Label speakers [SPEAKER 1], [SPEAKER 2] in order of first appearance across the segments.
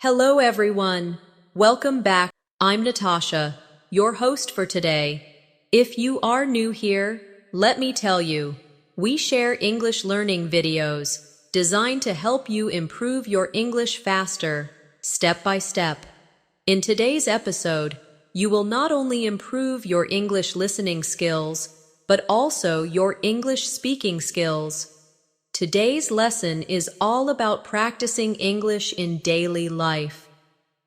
[SPEAKER 1] Hello, everyone. Welcome back. I'm Natasha, your host for today. If you are new here, let me tell you, we share English learning videos designed to help you improve your English faster, step by step. In today's episode, you will not only improve your English listening skills, but also your English speaking skills. Today's lesson is all about practicing English in daily life.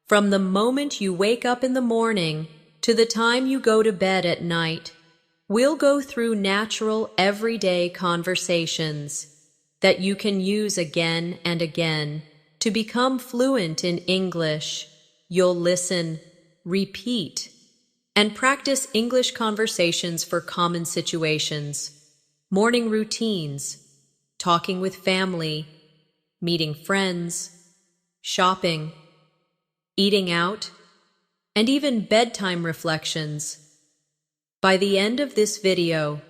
[SPEAKER 1] From the moment you wake up in the morning to the time you go to bed at night, we'll go through natural, everyday conversations that you can use again and again to become fluent in English. You'll listen, repeat, and practice English conversations for common situations, morning routines, talking with family, meeting friends, shopping, eating out, and even bedtime reflections. By the end of this video,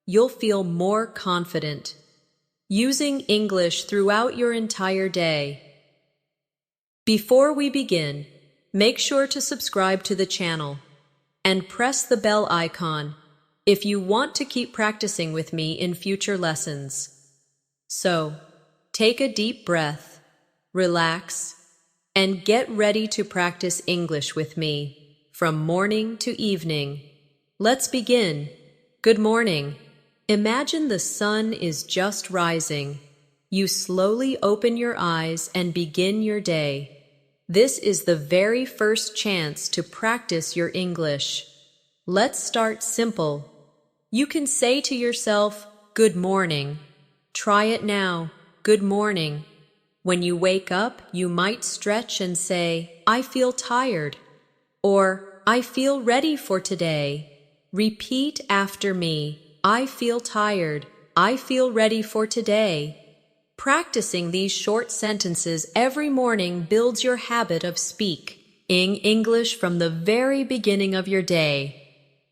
[SPEAKER 1] you'll feel more confident using English throughout your entire day. Before we begin, make sure to subscribe to the channel and press the bell icon if you want to keep practicing with me in future lessons. So, take a deep breath, relax, and get ready to practice English with me from morning to evening. Let's begin. Good morning. Imagine the sun is just rising. You slowly open your eyes and begin your day. This is the very first chance to practice your English. Let's start simple. You can say to yourself, "Good morning." Try it now. Good morning. When you wake up, you might stretch and say, "I feel tired," or "I feel ready for today." Repeat after me. I feel tired. I feel ready for today. Practicing these short sentences every morning builds your habit of speaking English from the very beginning of your day.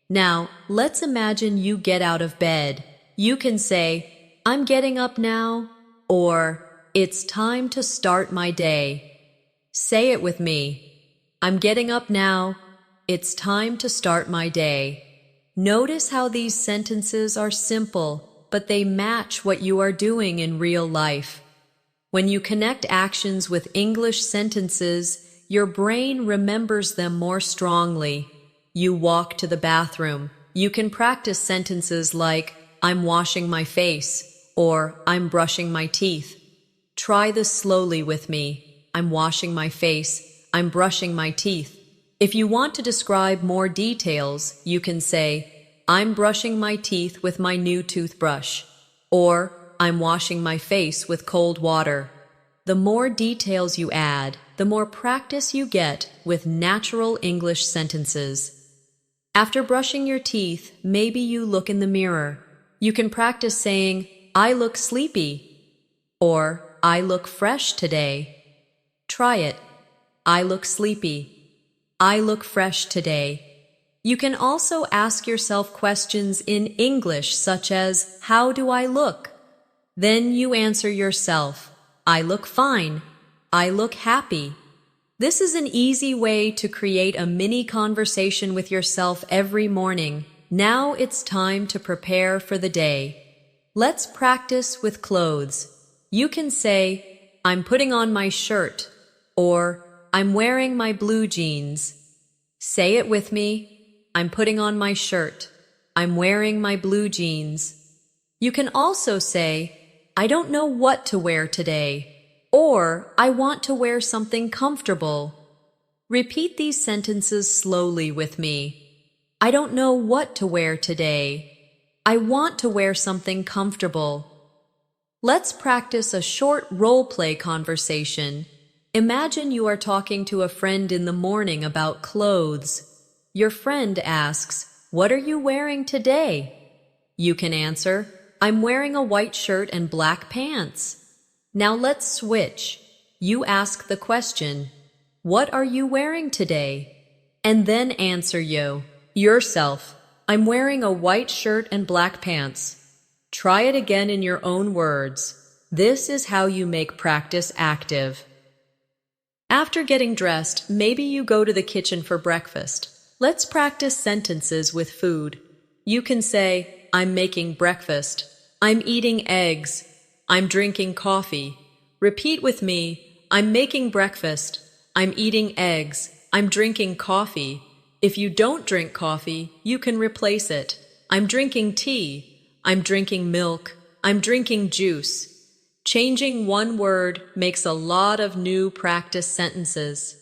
[SPEAKER 1] Now, let's imagine you get out of bed. You can say, "I'm getting up now," or "It's time to start my day." Say it with me. I'm getting up now. It's time to start my day. Notice how these sentences are simple, but they match what you are doing in real life. When you connect actions with English sentences, your brain remembers them more strongly. You walk to the bathroom. You can practice sentences like, "I'm washing my face," or "I'm brushing my teeth." Try this slowly with me. I'm washing my face. I'm brushing my teeth. If you want to describe more details, you can say, "I'm brushing my teeth with my new toothbrush," or "I'm washing my face with cold water." The more details you add, the more practice you get with natural English sentences. After brushing your teeth, maybe you look in the mirror. You can practice saying, "I look sleepy," or "I look fresh today." Try it. I look sleepy. I look fresh today. You can also ask yourself questions in English such as, "How do I look?" Then you answer yourself, "I look fine. I look happy." This is an easy way to create a mini conversation with yourself every morning. Now it's time to prepare for the day. Let's practice with clothes. You can say, "I'm putting on my shirt," or "I'm wearing my blue jeans." Say it with me. I'm putting on my shirt. I'm wearing my blue jeans. You can also say, "I don't know what to wear today," or "I want to wear something comfortable." Repeat these sentences slowly with me. I don't know what to wear today. I want to wear something comfortable. Let's practice a short role-play conversation. Imagine you are talking to a friend in the morning about clothes. Your friend asks, "What are you wearing today?" You can answer, "I'm wearing a white shirt and black pants." Now let's switch. You ask the question, "What are you wearing today?" And then answer yourself, "I'm wearing a white shirt and black pants." Try it again in your own words. This is how you make practice active. After getting dressed, maybe you go to the kitchen for breakfast. Let's practice sentences with food. You can say, I'm making breakfast. I'm eating eggs. I'm drinking coffee. Repeat with me, I'm making breakfast. I'm eating eggs. I'm drinking coffee. If you don't drink coffee, you can replace it. I'm drinking tea. I'm drinking milk. I'm drinking juice. Changing one word makes a lot of new practice sentences.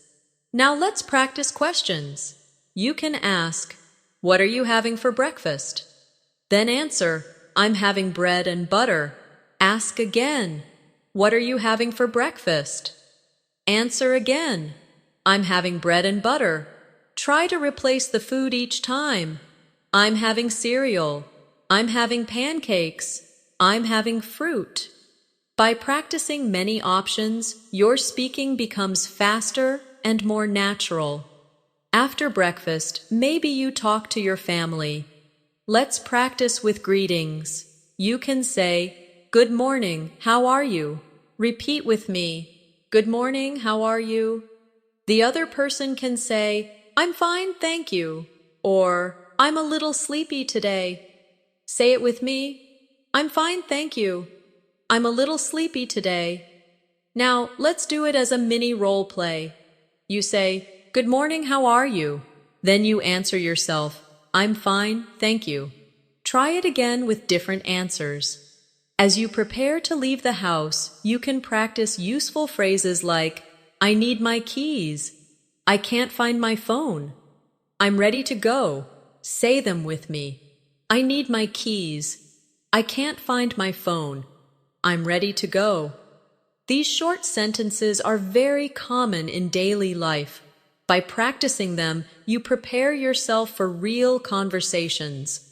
[SPEAKER 1] Now let's practice questions. You can ask, what are you having for breakfast? Then answer, I'm having bread and butter. Ask again, what are you having for breakfast? Answer again, I'm having bread and butter. Try to replace the food each time. I'm having cereal. I'm having pancakes. I'm having fruit. By practicing many options, your speaking becomes faster and more natural. After breakfast, maybe you talk to your family. Let's practice with greetings. You can say, Good morning, how are you? Repeat with me, Good morning, how are you? The other person can say, I'm fine, thank you. Or, I'm a little sleepy today. Say it with me, I'm fine, thank you. I'm a little sleepy today. Now, let's do it as a mini role play. You say, Good morning, how are you? Then you answer yourself, I'm fine, thank you. Try it again with different answers. As you prepare to leave the house, you can practice useful phrases like, I need my keys. I can't find my phone. I'm ready to go. Say them with me. I need my keys. I can't find my phone. I'm ready to go. These short sentences are very common in daily life. By practicing them, you prepare yourself for real conversations.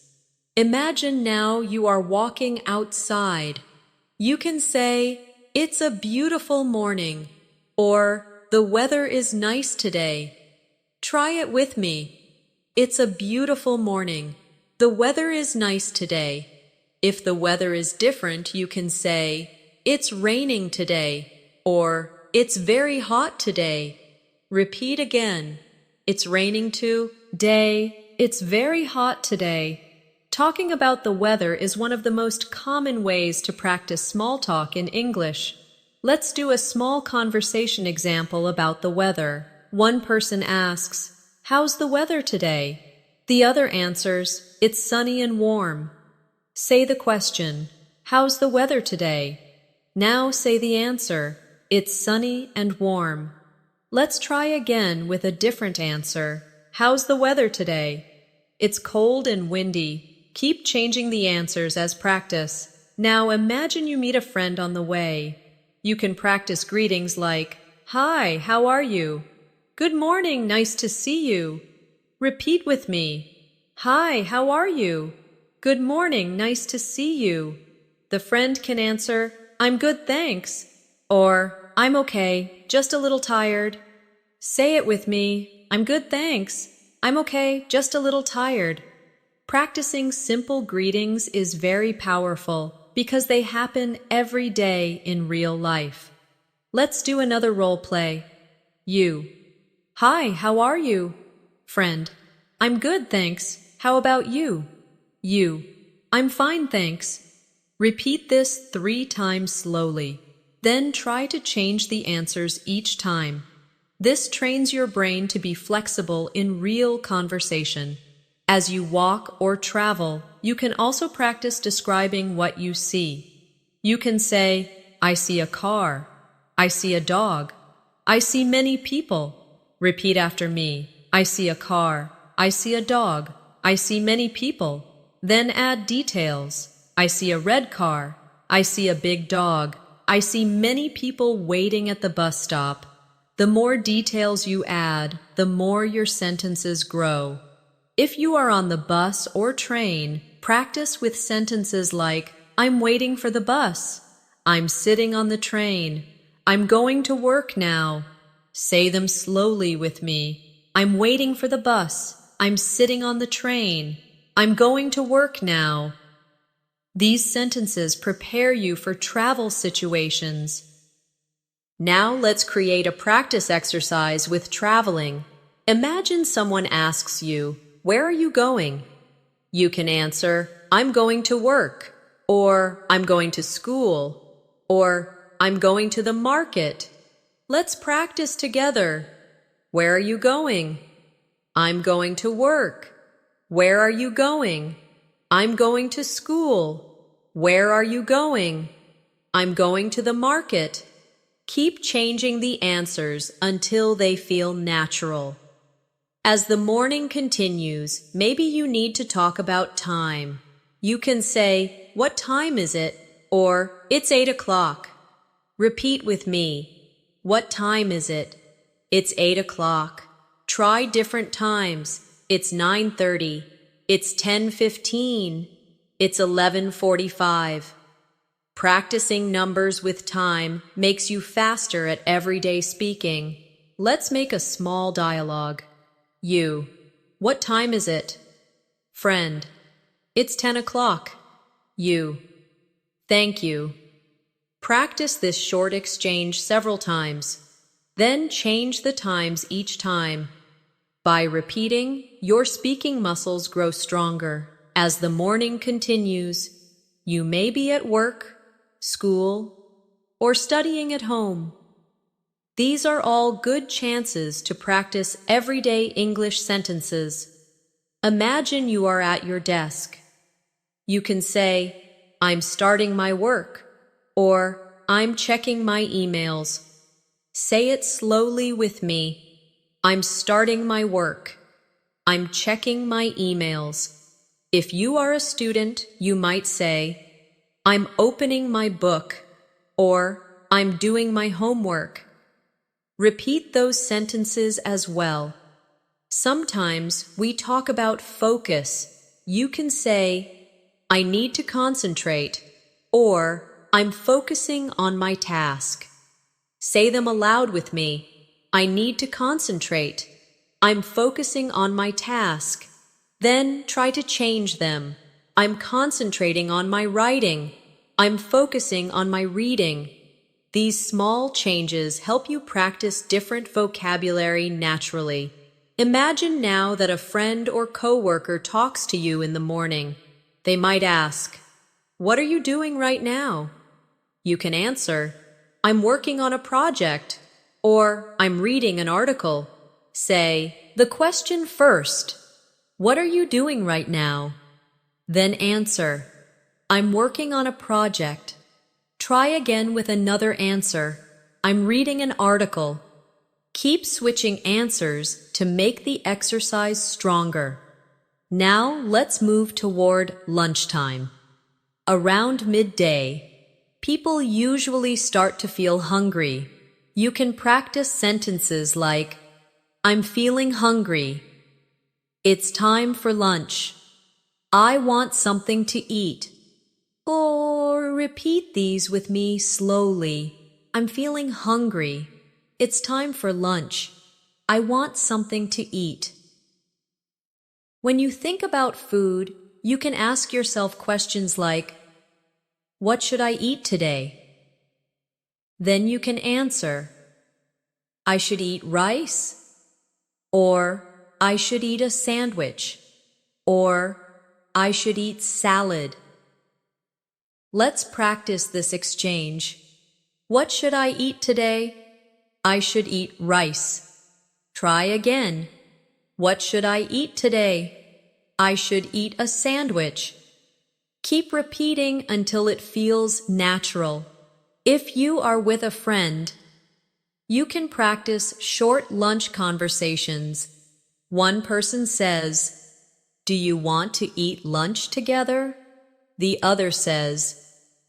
[SPEAKER 1] Imagine now you are walking outside. You can say, It's a beautiful morning, or the weather is nice today. Try it with me. It's a beautiful morning. The weather is nice today. If the weather is different, you can say, It's raining today, or It's very hot today. Repeat again. It's raining today. It's very hot today. Talking about the weather is one of the most common ways to practice small talk in English. Let's do a small conversation example about the weather. One person asks, How's the weather today? The other answers, It's sunny and warm. Say the question, How's the weather today? Now say the answer, It's sunny and warm. Let's try again with a different answer. How's the weather today? It's cold and windy. Keep changing the answers as practice. Now imagine you meet a friend on the way. You can practice greetings like, Hi, how are you? Good morning, nice to see you. Repeat with me. Hi, how are you? Good morning, nice to see you. The friend can answer, I'm good, thanks. Or, I'm okay, just a little tired. Say it with me. I'm good, thanks. I'm okay, just a little tired. Practicing simple greetings is very powerful because they happen every day in real life. Let's do another role play. You. Hi, how are you? Friend. I'm good, thanks. How about you? You. I'm fine, thanks. Repeat this 3 times slowly. Then try to change the answers each time. This trains your brain to be flexible in real conversation. As you walk or travel, you can also practice describing what you see. You can say, I see a car. I see a dog. I see many people. Repeat after me. I see a car. I see a dog. I see many people. Then add details. I see a red car. I see a big dog. I see many people waiting at the bus stop. The more details you add, the more your sentences grow. If you are on the bus or train, practice with sentences like, I'm waiting for the bus. I'm sitting on the train. I'm going to work now. Say them slowly with me. I'm waiting for the bus. I'm sitting on the train. I'm going to work now. These sentences prepare you for travel situations. Now let's create a practice exercise with traveling. Imagine someone asks you, "Where are you going?" You can answer, "I'm going to work," or "I'm going to school," or "I'm going to the market." Let's practice together. Where are you going? I'm going to work. Where are you going? I'm going to school. Where are you going? I'm going to the market. Keep changing the answers until they feel natural. As the morning continues, maybe you need to talk about time. You can say, "What time is it?" or "It's 8 o'clock." Repeat with me. What time is it? It's 8 o'clock. Try different times. It's 9:30. It's 10:15. It's 11:45. Practicing numbers with time makes you faster at everyday speaking. Let's make a small dialogue. You. What time is it? Friend. It's 10 o'clock. You. Thank you. Practice this short exchange several times. Then change the times each time. By repeating, your speaking muscles grow stronger. As the morning continues, you may be at work, school, or studying at home. These are all good chances to practice everyday English sentences. Imagine you are at your desk. You can say, "I'm starting my work," or "I'm checking my emails." Say it slowly with me. I'm starting my work. I'm checking my emails. If you are a student, you might say, "I'm opening my book," or "I'm doing my homework." Repeat those sentences as well. Sometimes we talk about focus. You can say, "I need to concentrate," or "I'm focusing on my task." Say them aloud with me. I need to concentrate. I'm focusing on my task. Then try to change them. I'm concentrating on my writing. I'm focusing on my reading. These small changes help you practice different vocabulary naturally. Imagine now that a friend or coworker talks to you in the morning. They might ask, "What are you doing right now?" You can answer, "I'm working on a project," or "I'm reading an article." Say the question first. What are you doing right now? Then answer, "I'm working on a project." Try again with another answer. "I'm reading an article." Keep switching answers to make the exercise stronger. Now let's move toward lunchtime. Around midday, people usually start to feel hungry. You can practice sentences like, "I'm feeling hungry." "It's time for lunch." "I want something to eat." Or repeat these with me slowly. "I'm feeling hungry." "It's time for lunch." "I want something to eat." When you think about food, you can ask yourself questions like, "What should I eat today?" Then you can answer, "I should eat rice," or "I should eat a sandwich," or "I should eat salad." Let's practice this exchange. What should I eat today? I should eat rice. Try again. What should I eat today? I should eat a sandwich. Keep repeating until it feels natural. If you are with a friend, you can practice short lunch conversations. One person says, "Do you want to eat lunch together?" The other says,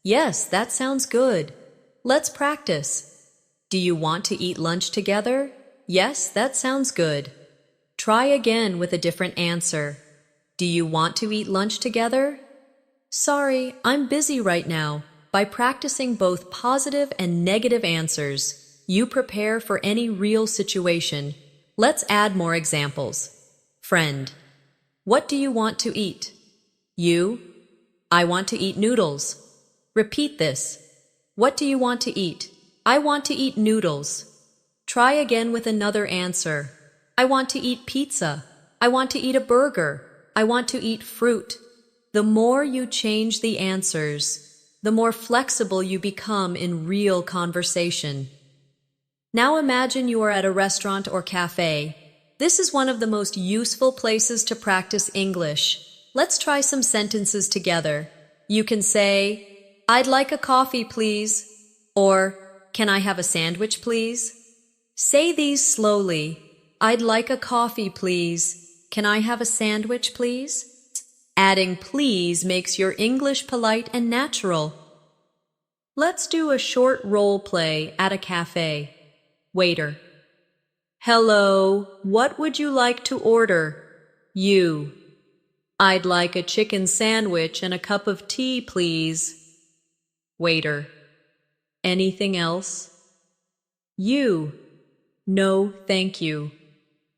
[SPEAKER 1] "Yes, that sounds good. Let's practice." "Do you want to eat lunch together?" "Yes, that sounds good." Try again with a different answer. "Do you want to eat lunch together?" "Sorry, I'm busy right now." By practicing both positive and negative answers, you prepare for any real situation. Let's add more examples. Friend, what do you want to eat? You, I want to eat noodles. Repeat this. What do you want to eat? I want to eat noodles. Try again with another answer. I want to eat pizza. I want to eat a burger. I want to eat fruit. The more you change the answers, the more flexible you become in real conversation. Now imagine you are at a restaurant or cafe. This is one of the most useful places to practice English. Let's try some sentences together. You can say, I'd like a coffee, please. Or, can I have a sandwich, please? Say these slowly. I'd like a coffee, please. Can I have a sandwich, please? Adding please makes your English polite and natural. Let's do a short role play at a cafe. Waiter. Hello, what would you like to order? You. I'd like a chicken sandwich and a cup of tea, please. Waiter. Anything else? You. No, thank you.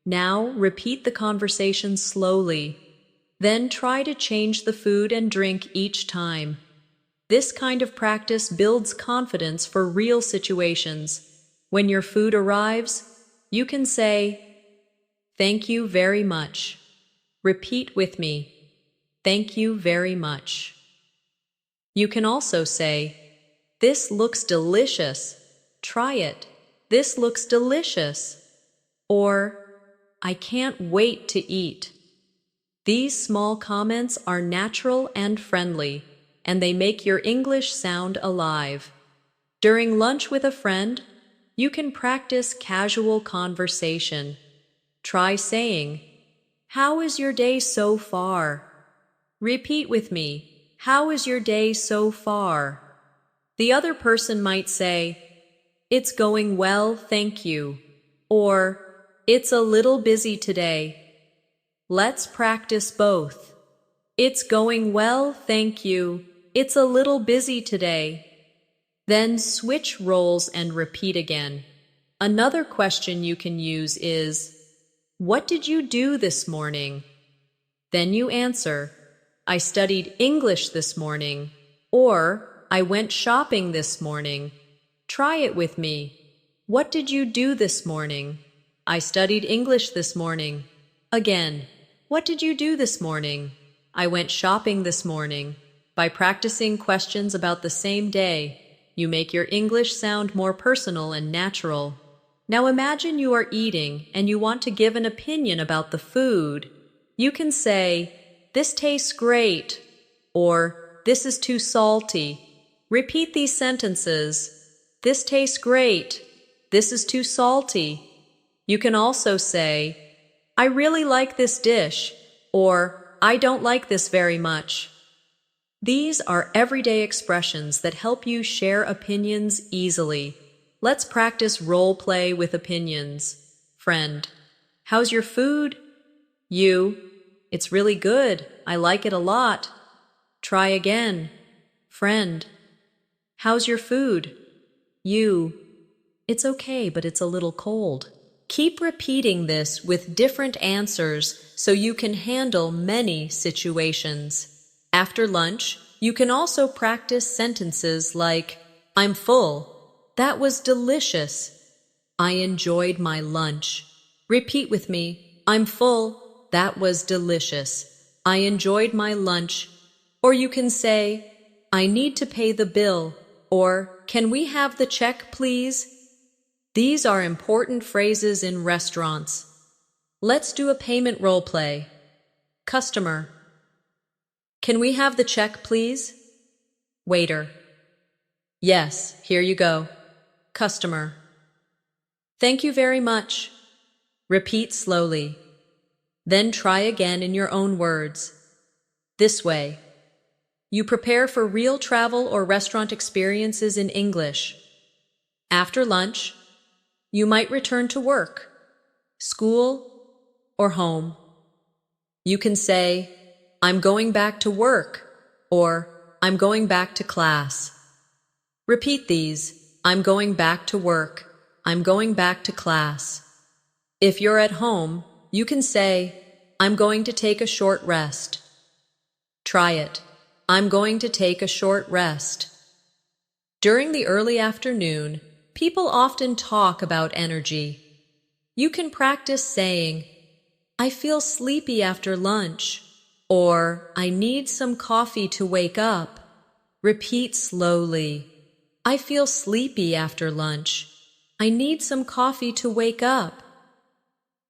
[SPEAKER 1] Now repeat the conversation slowly. Then try to change the food and drink each time. This kind of practice builds confidence for real situations. When your food arrives, you can say, Thank you very much. Repeat with me. Thank you very much. You can also say, This looks delicious. Try it. This looks delicious. Or, I can't wait to eat. These small comments are natural and friendly, and they make your English sound alive. During lunch with a friend, you can practice casual conversation. Try saying, How is your day so far? Repeat with me, How is your day so far? The other person might say, It's going well, thank you. Or, It's a little busy today. Let's practice both. It's going well, thank you. It's a little busy today. Then switch roles and repeat again. Another question you can use is, What did you do this morning? Then you answer, I studied English this morning. Or, I went shopping this morning. Try it with me. What did you do this morning? I studied English this morning. Again, what did you do this morning? I went shopping this morning. By practicing questions about the same day, you make your English sound more personal and natural. Now imagine you are eating and you want to give an opinion about the food. You can say, This tastes great, or This is too salty. Repeat these sentences. This tastes great. This is too salty. You can also say, I really like this dish, or I don't like this very much. These are everyday expressions that help you share opinions easily. Let's practice role play with opinions. Friend. How's your food? You. It's really good. I like it a lot. Try again. Friend. How's your food? You. It's okay, but it's a little cold. Keep repeating this with different answers so you can handle many situations. After lunch, you can also practice sentences like, I'm full. That was delicious. I enjoyed my lunch. Repeat with me, I'm full. That was delicious. I enjoyed my lunch. Or you can say, I need to pay the bill. Or, can we have the check, please? These are important phrases in restaurants. Let's do a payment role play. Customer. Can we have the check, please? Waiter. Yes, here you go. Customer. Thank you very much. Repeat slowly. Then try again in your own words. This way. You prepare for real travel or restaurant experiences in English. After lunch, you might return to work, school, or home. You can say, I'm going back to work, or I'm going back to class. Repeat these. I'm going back to work. I'm going back to class. If you're at home, you can say, I'm going to take a short rest. Try it. I'm going to take a short rest. During the early afternoon, People often talk about energy. You can practice saying, I feel sleepy after lunch, or I need some coffee to wake up. Repeat slowly. I feel sleepy after lunch. I need some coffee to wake up.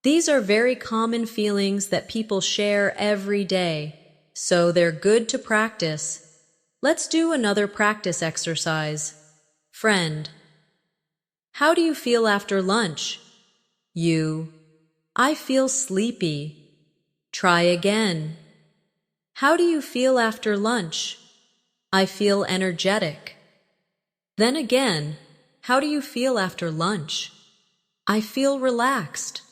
[SPEAKER 1] These are very common feelings that people share every day, so they're good to practice. Let's do another practice exercise. Friend, how do you feel after lunch? You, I feel sleepy. Try again. How do you feel after lunch? I feel energetic. Then again, how do you feel after lunch? I feel relaxed.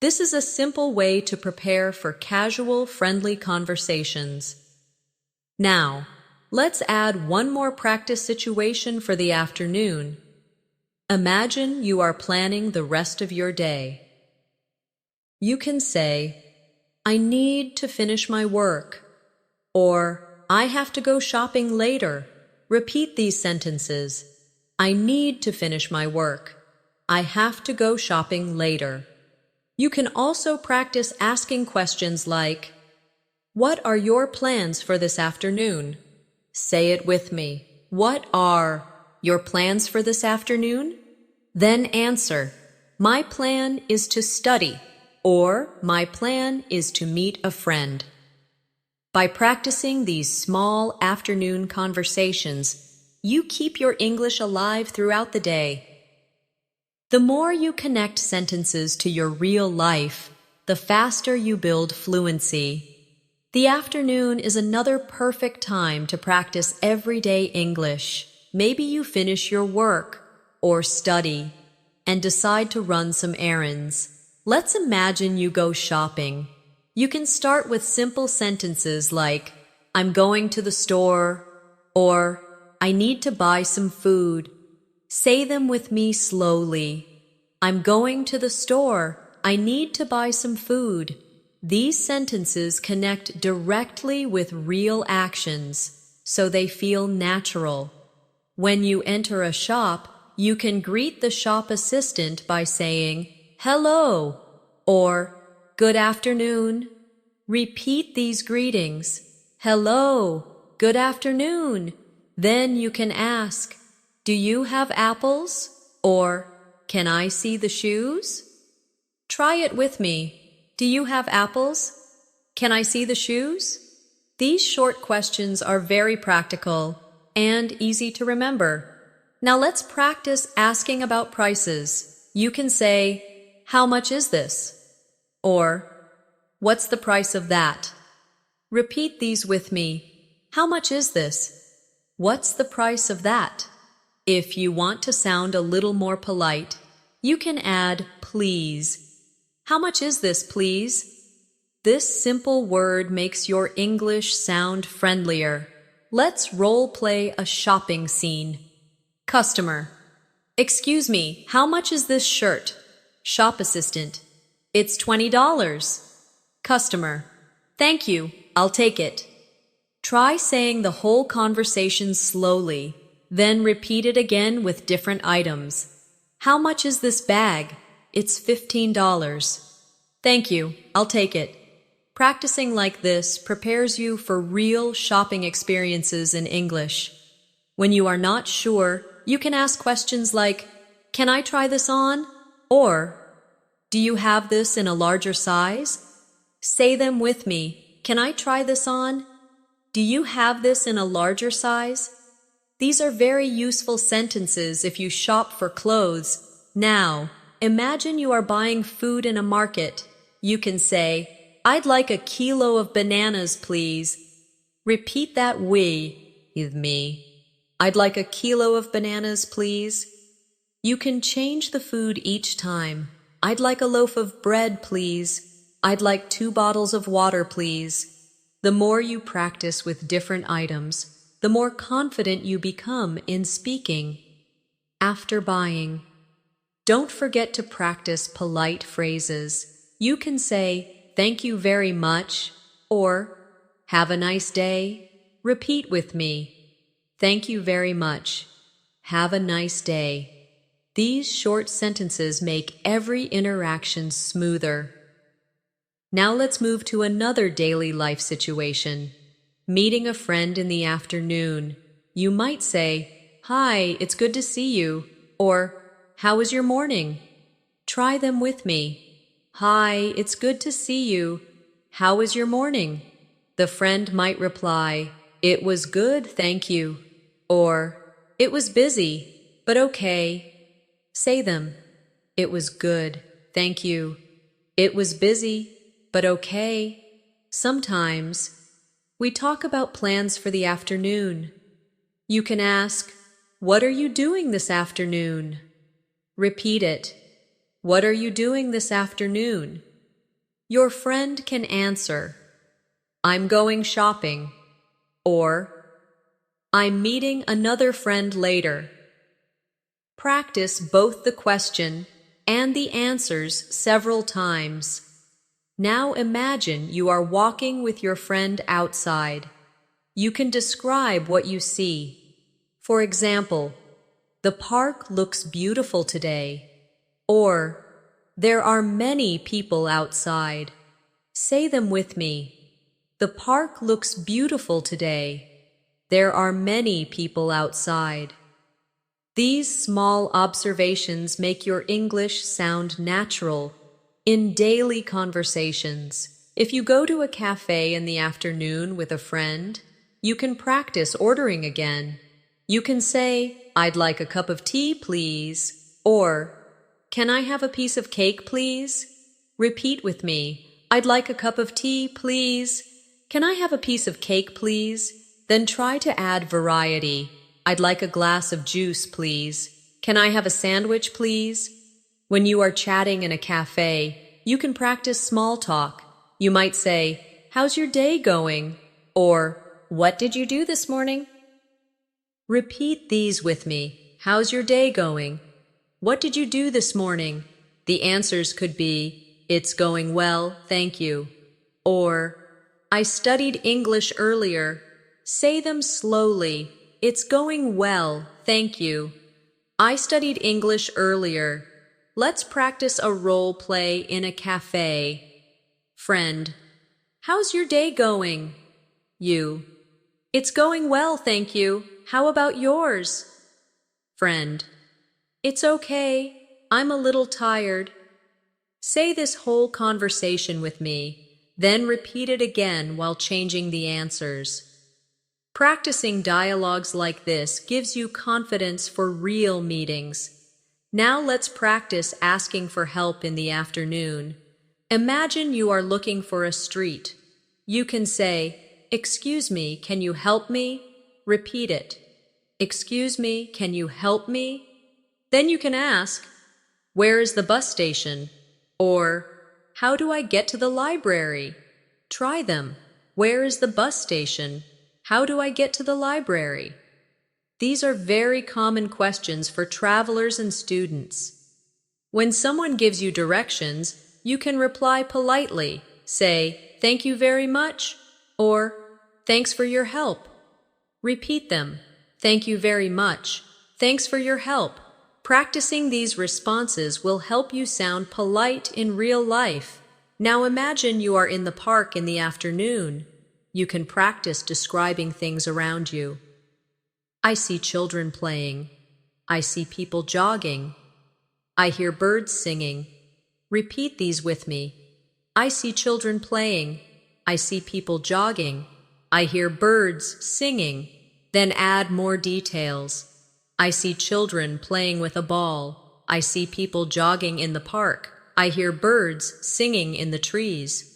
[SPEAKER 1] This is a simple way to prepare for casual, friendly conversations. Now, let's add one more practice situation for the afternoon. Imagine you are planning the rest of your day. You can say, I need to finish my work, or I have to go shopping later. Repeat these sentences. I need to finish my work. I have to go shopping later. You can also practice asking questions like, what are your plans for this afternoon? Say it with me. What are your plans for this afternoon? Then answer, my plan is to study, or my plan is to meet a friend. By practicing these small afternoon conversations, you keep your English alive throughout the day. The more you connect sentences to your real life, the faster you build fluency. The afternoon is another perfect time to practice everyday English. Maybe you finish your work or study and decide to run some errands. Let's imagine you go shopping. You can start with simple sentences like, I'm going to the store, or I need to buy some food. Say them with me slowly. I'm going to the store. I need to buy some food. These sentences connect directly with real actions, so they feel natural. When you enter a shop, you can greet the shop assistant by saying, hello, or good afternoon. Repeat these greetings. Hello, good afternoon. Then you can ask, do you have apples? Or, can I see the shoes? Try it with me. Do you have apples? Can I see the shoes? These short questions are very practical and easy to remember. Now let's practice asking about prices. You can say, how much is this? Or, what's the price of that? Repeat these with me. How much is this? What's the price of that? If you want to sound a little more polite, you can add please. How much is this, please? This simple word makes your English sound friendlier. Let's role play a shopping scene. Customer. Excuse me, how much is this shirt? Shop assistant. It's $20. Customer. Thank you, I'll take it. Try saying the whole conversation slowly, then repeat it again with different items. How much is this bag? It's $15. Thank you, I'll take it. Practicing like this prepares you for real shopping experiences in English. When you are not sure, you can ask questions like, can I try this on? Or, do you have this in a larger size? Say them with me. Can I try this on? Do you have this in a larger size? These are very useful sentences if you shop for clothes. Now, imagine you are buying food in a market. You can say, I'd like a kilo of bananas, please. Repeat that with me. I'd like a kilo of bananas, please. You can change the food each time. I'd like a loaf of bread, please. I'd like 2 bottles of water, please. The more you practice with different items, the more confident you become in speaking. After buying, don't forget to practice polite phrases. You can say, thank you very much, or have a nice day. Repeat with me. Thank you very much. Have a nice day. These short sentences make every interaction smoother. Now let's move to another daily life situation. Meeting a friend in the afternoon. You might say, "Hi, it's good to see you," or "How was your morning?" Try them with me. "Hi, it's good to see you. How was your morning?" The friend might reply, "It was good, thank you," or "It was busy, but okay." Say them. It was good, thank you. It was busy, but okay. Sometimes we talk about plans for the afternoon. You can ask, "What are you doing this afternoon?" Repeat it. "What are you doing this afternoon?" Your friend can answer, "I'm going shopping," or "I'm meeting another friend later." Practice both the question and the answers several times. Now imagine you are walking with your friend outside. You can describe what you see. For example, "The park looks beautiful today," or "There are many people outside." Say them with me. The park looks beautiful today. There are many people outside. These small observations make your English sound natural in daily conversations. If you go to a cafe in the afternoon with a friend, you can practice ordering again. You can say, "I'd like a cup of tea, please," or "Can I have a piece of cake, please?" Repeat with me. "I'd like a cup of tea, please." "Can I have a piece of cake, please?" Then try to add variety. "I'd like a glass of juice, please." "Can I have a sandwich, please?" When you are chatting in a cafe, you can practice small talk. You might say, "How's your day going?" or "What did you do this morning?" Repeat these with me. How's your day going? What did you do this morning? The answers could be, "It's going well, thank you," or "I studied English earlier." Say them slowly. "It's going well, thank you." "I studied English earlier." Let's practice a role play in a cafe. Friend, how's your day going? You, it's going well, thank you. How about yours? Friend, it's okay. I'm a little tired. Say this whole conversation with me, then repeat it again while changing the answers. Practicing dialogues like this gives you confidence for real meetings. Now let's practice asking for help in the afternoon. Imagine you are looking for a street. You can say, "Excuse me, can you help me?" Repeat it. "Excuse me, can you help me?" Then you can ask, "Where is the bus station?" Or, "How do I get to the library?" Try them. Where is the bus station? How do I get to the library? These are very common questions for travelers and students. When someone gives you directions, you can reply politely. Say, "Thank you very much," or "Thanks for your help." Repeat them. "Thank you very much." "Thanks for your help." Practicing these responses will help you sound polite in real life. Now imagine you are in the park in the afternoon. You can practice describing things around you. I see children playing. I see people jogging. I hear birds singing. Repeat these with me. I see children playing. I see people jogging. I hear birds singing. Then add more details. I see children playing with a ball. I see people jogging in the park. I hear birds singing in the trees.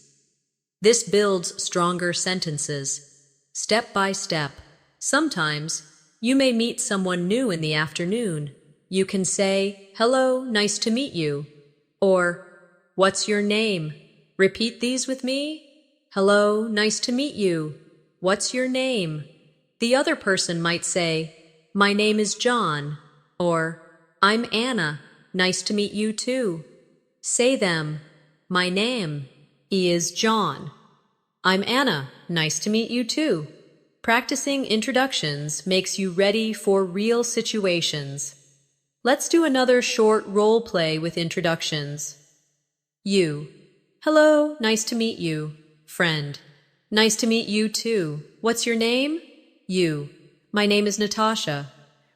[SPEAKER 1] This builds stronger sentences. Step by step. Sometimes you may meet someone new in the afternoon. You can say, "Hello, nice to meet you," or "What's your name?" Repeat these with me. "Hello, nice to meet you." "What's your name?" The other person might say, "My name is John," or "I'm Anna, nice to meet you too." Say them. "My name is John." "I'm Anna, nice to meet you too." Practicing introductions makes you ready for real situations. Let's do another short role play with introductions. You. Hello, nice to meet you. Friend. Nice to meet you too. What's your name? You. My name is Natasha.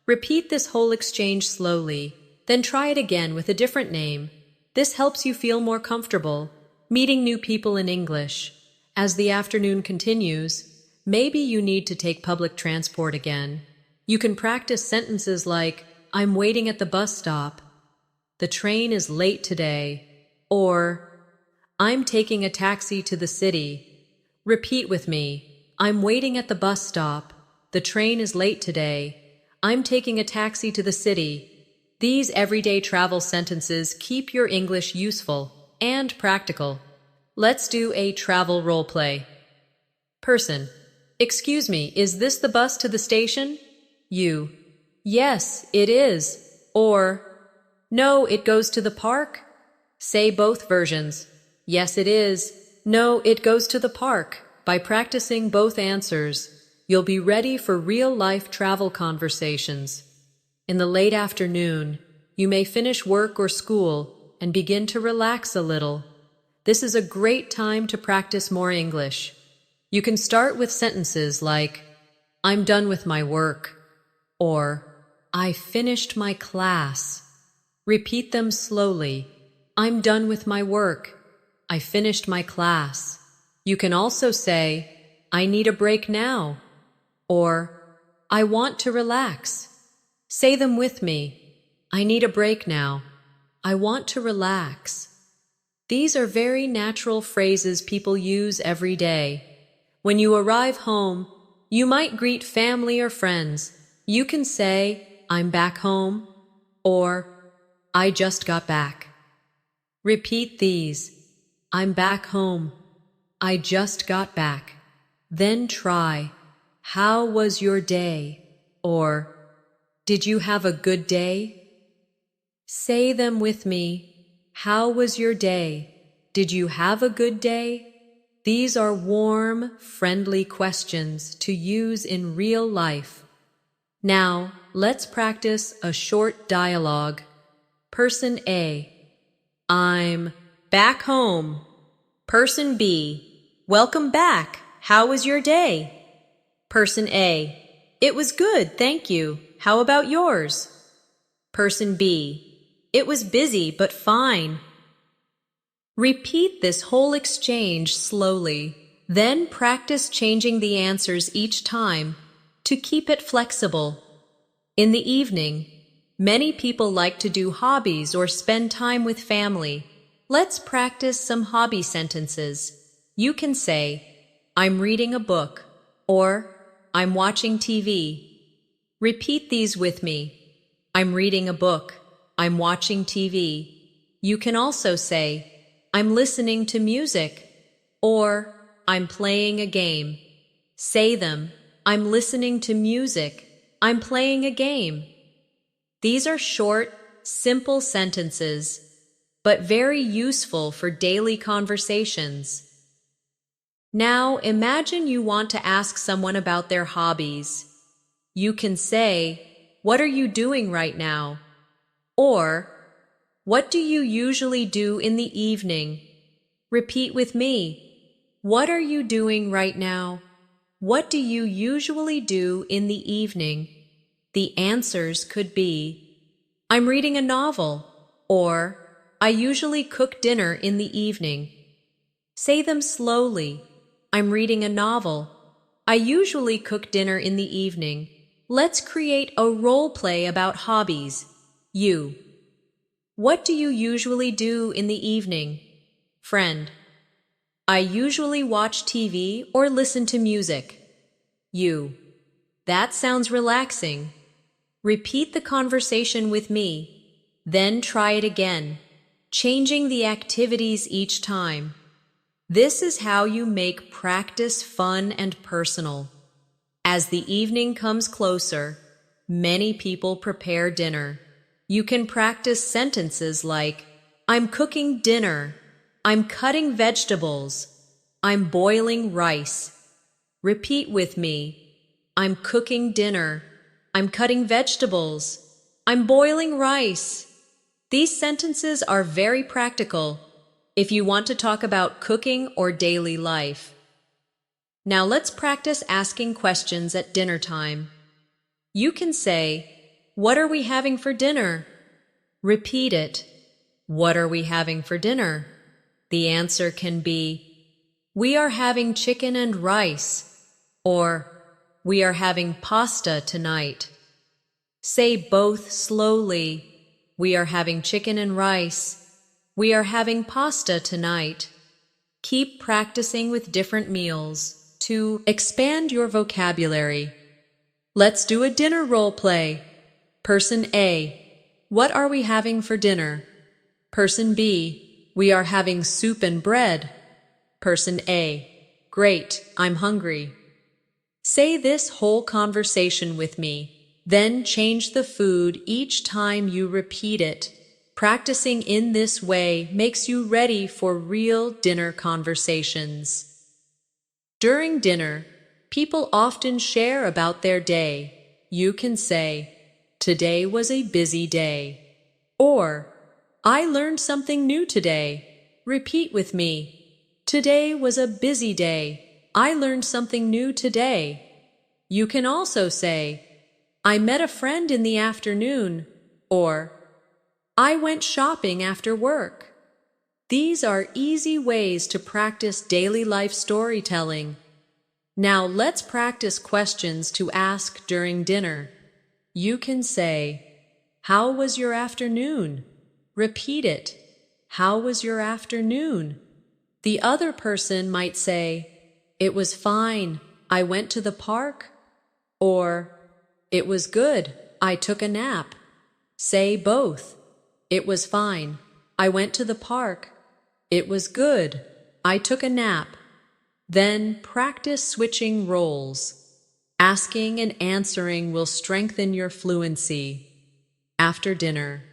[SPEAKER 1] Repeat this whole exchange slowly, then try it again with a different name. This helps you feel more comfortable meeting new people in English. As the afternoon continues, maybe you need to take public transport again. You can practice sentences like, I'm waiting at the bus stop. The train is late today. Or, I'm taking a taxi to the city. Repeat with me. I'm waiting at the bus stop. The train is late today. I'm taking a taxi to the city. These everyday travel sentences keep your English useful and practical. Let's do a travel role play. Person. Excuse me, is this the bus to the station? You. Yes, it is. Or, no, it goes to the park. Say both versions. Yes, it is. No, it goes to the park. By practicing both answers, you'll be ready for real-life travel conversations. In the late afternoon, you may finish work or school and begin to relax a little. This is a great time to practice more English. You can start with sentences like, I'm done with my work, or I finished my class. Repeat them slowly. I'm done with my work. I finished my class. You can also say, I need a break now, or I want to relax. Say them with me. I need a break now. I want to relax. These are very natural phrases people use every day. When you arrive home, you might greet family or friends. You can say, I'm back home, or I just got back. Repeat these. I'm back home. I just got back. Then try, how was your day? Or, did you have a good day? Say them with me. How was your day? Did you have a good day? These are warm, friendly questions to use in real life. Now, let's practice a short dialogue. Person A. I'm back home. Person B. Welcome back. How was your day? Person A. It was good, thank you. How about yours? Person B. It was busy, but fine. Repeat this whole exchange slowly, then practice changing the answers each time to keep it flexible. In the evening, many people like to do hobbies or spend time with family. Let's practice some hobby sentences. You can say, I'm reading a book, or I'm watching TV. Repeat these with me. I'm reading a book. I'm watching TV. You can also say, I'm listening to music, or I'm playing a game. Say them. I'm listening to music. I'm playing a game. These are short, simple sentences, but very useful for daily conversations. Now imagine you want to ask someone about their hobbies. You can say, what are you doing right now? Or, what do you usually do in the evening? Repeat with me. What are you doing right now? What do you usually do in the evening? The answers could be, I'm reading a novel, or I usually cook dinner in the evening. Say them slowly. I'm reading a novel. I usually cook dinner in the evening. Let's create a role play about hobbies. You. What do you usually do in the evening? Friend. I usually watch TV or listen to music. You. That sounds relaxing. Repeat the conversation with me. Then try it again, changing the activities each time. This is how you make practice fun and personal. As the evening comes closer, many people prepare dinner. You can practice sentences like, I'm cooking dinner. I'm cutting vegetables. I'm boiling rice. Repeat with me. I'm cooking dinner. I'm cutting vegetables. I'm boiling rice. These sentences are very practical if you want to talk about cooking or daily life. Now let's practice asking questions at dinner time. You can say, "What are we having for dinner?" Repeat it. What are we having for dinner? The answer can be, "We are having chicken and rice," or "We are having pasta tonight." Say both slowly. We are having chicken and rice. We are having pasta tonight. Keep practicing with different meals to expand your vocabulary. Let's do a dinner role play. Person A, what are we having for dinner? Person B, we are having soup and bread. Person A, great, I'm hungry. Say this whole conversation with me. Then change the food each time you repeat it. Practicing in this way makes you ready for real dinner conversations. During dinner, people often share about their day. You can say, "Today was a busy day," or "I learned something new today." Repeat with me. Today was a busy day. I learned something new today. You can also say, "I met a friend in the afternoon," or "I went shopping after work." These are easy ways to practice daily life storytelling. Now let's practice questions to ask during dinner. You can say, "How was your afternoon?" Repeat it. How was your afternoon? The other person might say, "It was fine. I went to the park." Or, "It was good. I took a nap." Say both. It was fine. I went to the park. It was good. I took a nap. Then practice switching roles. Asking and answering will strengthen your fluency. After dinner,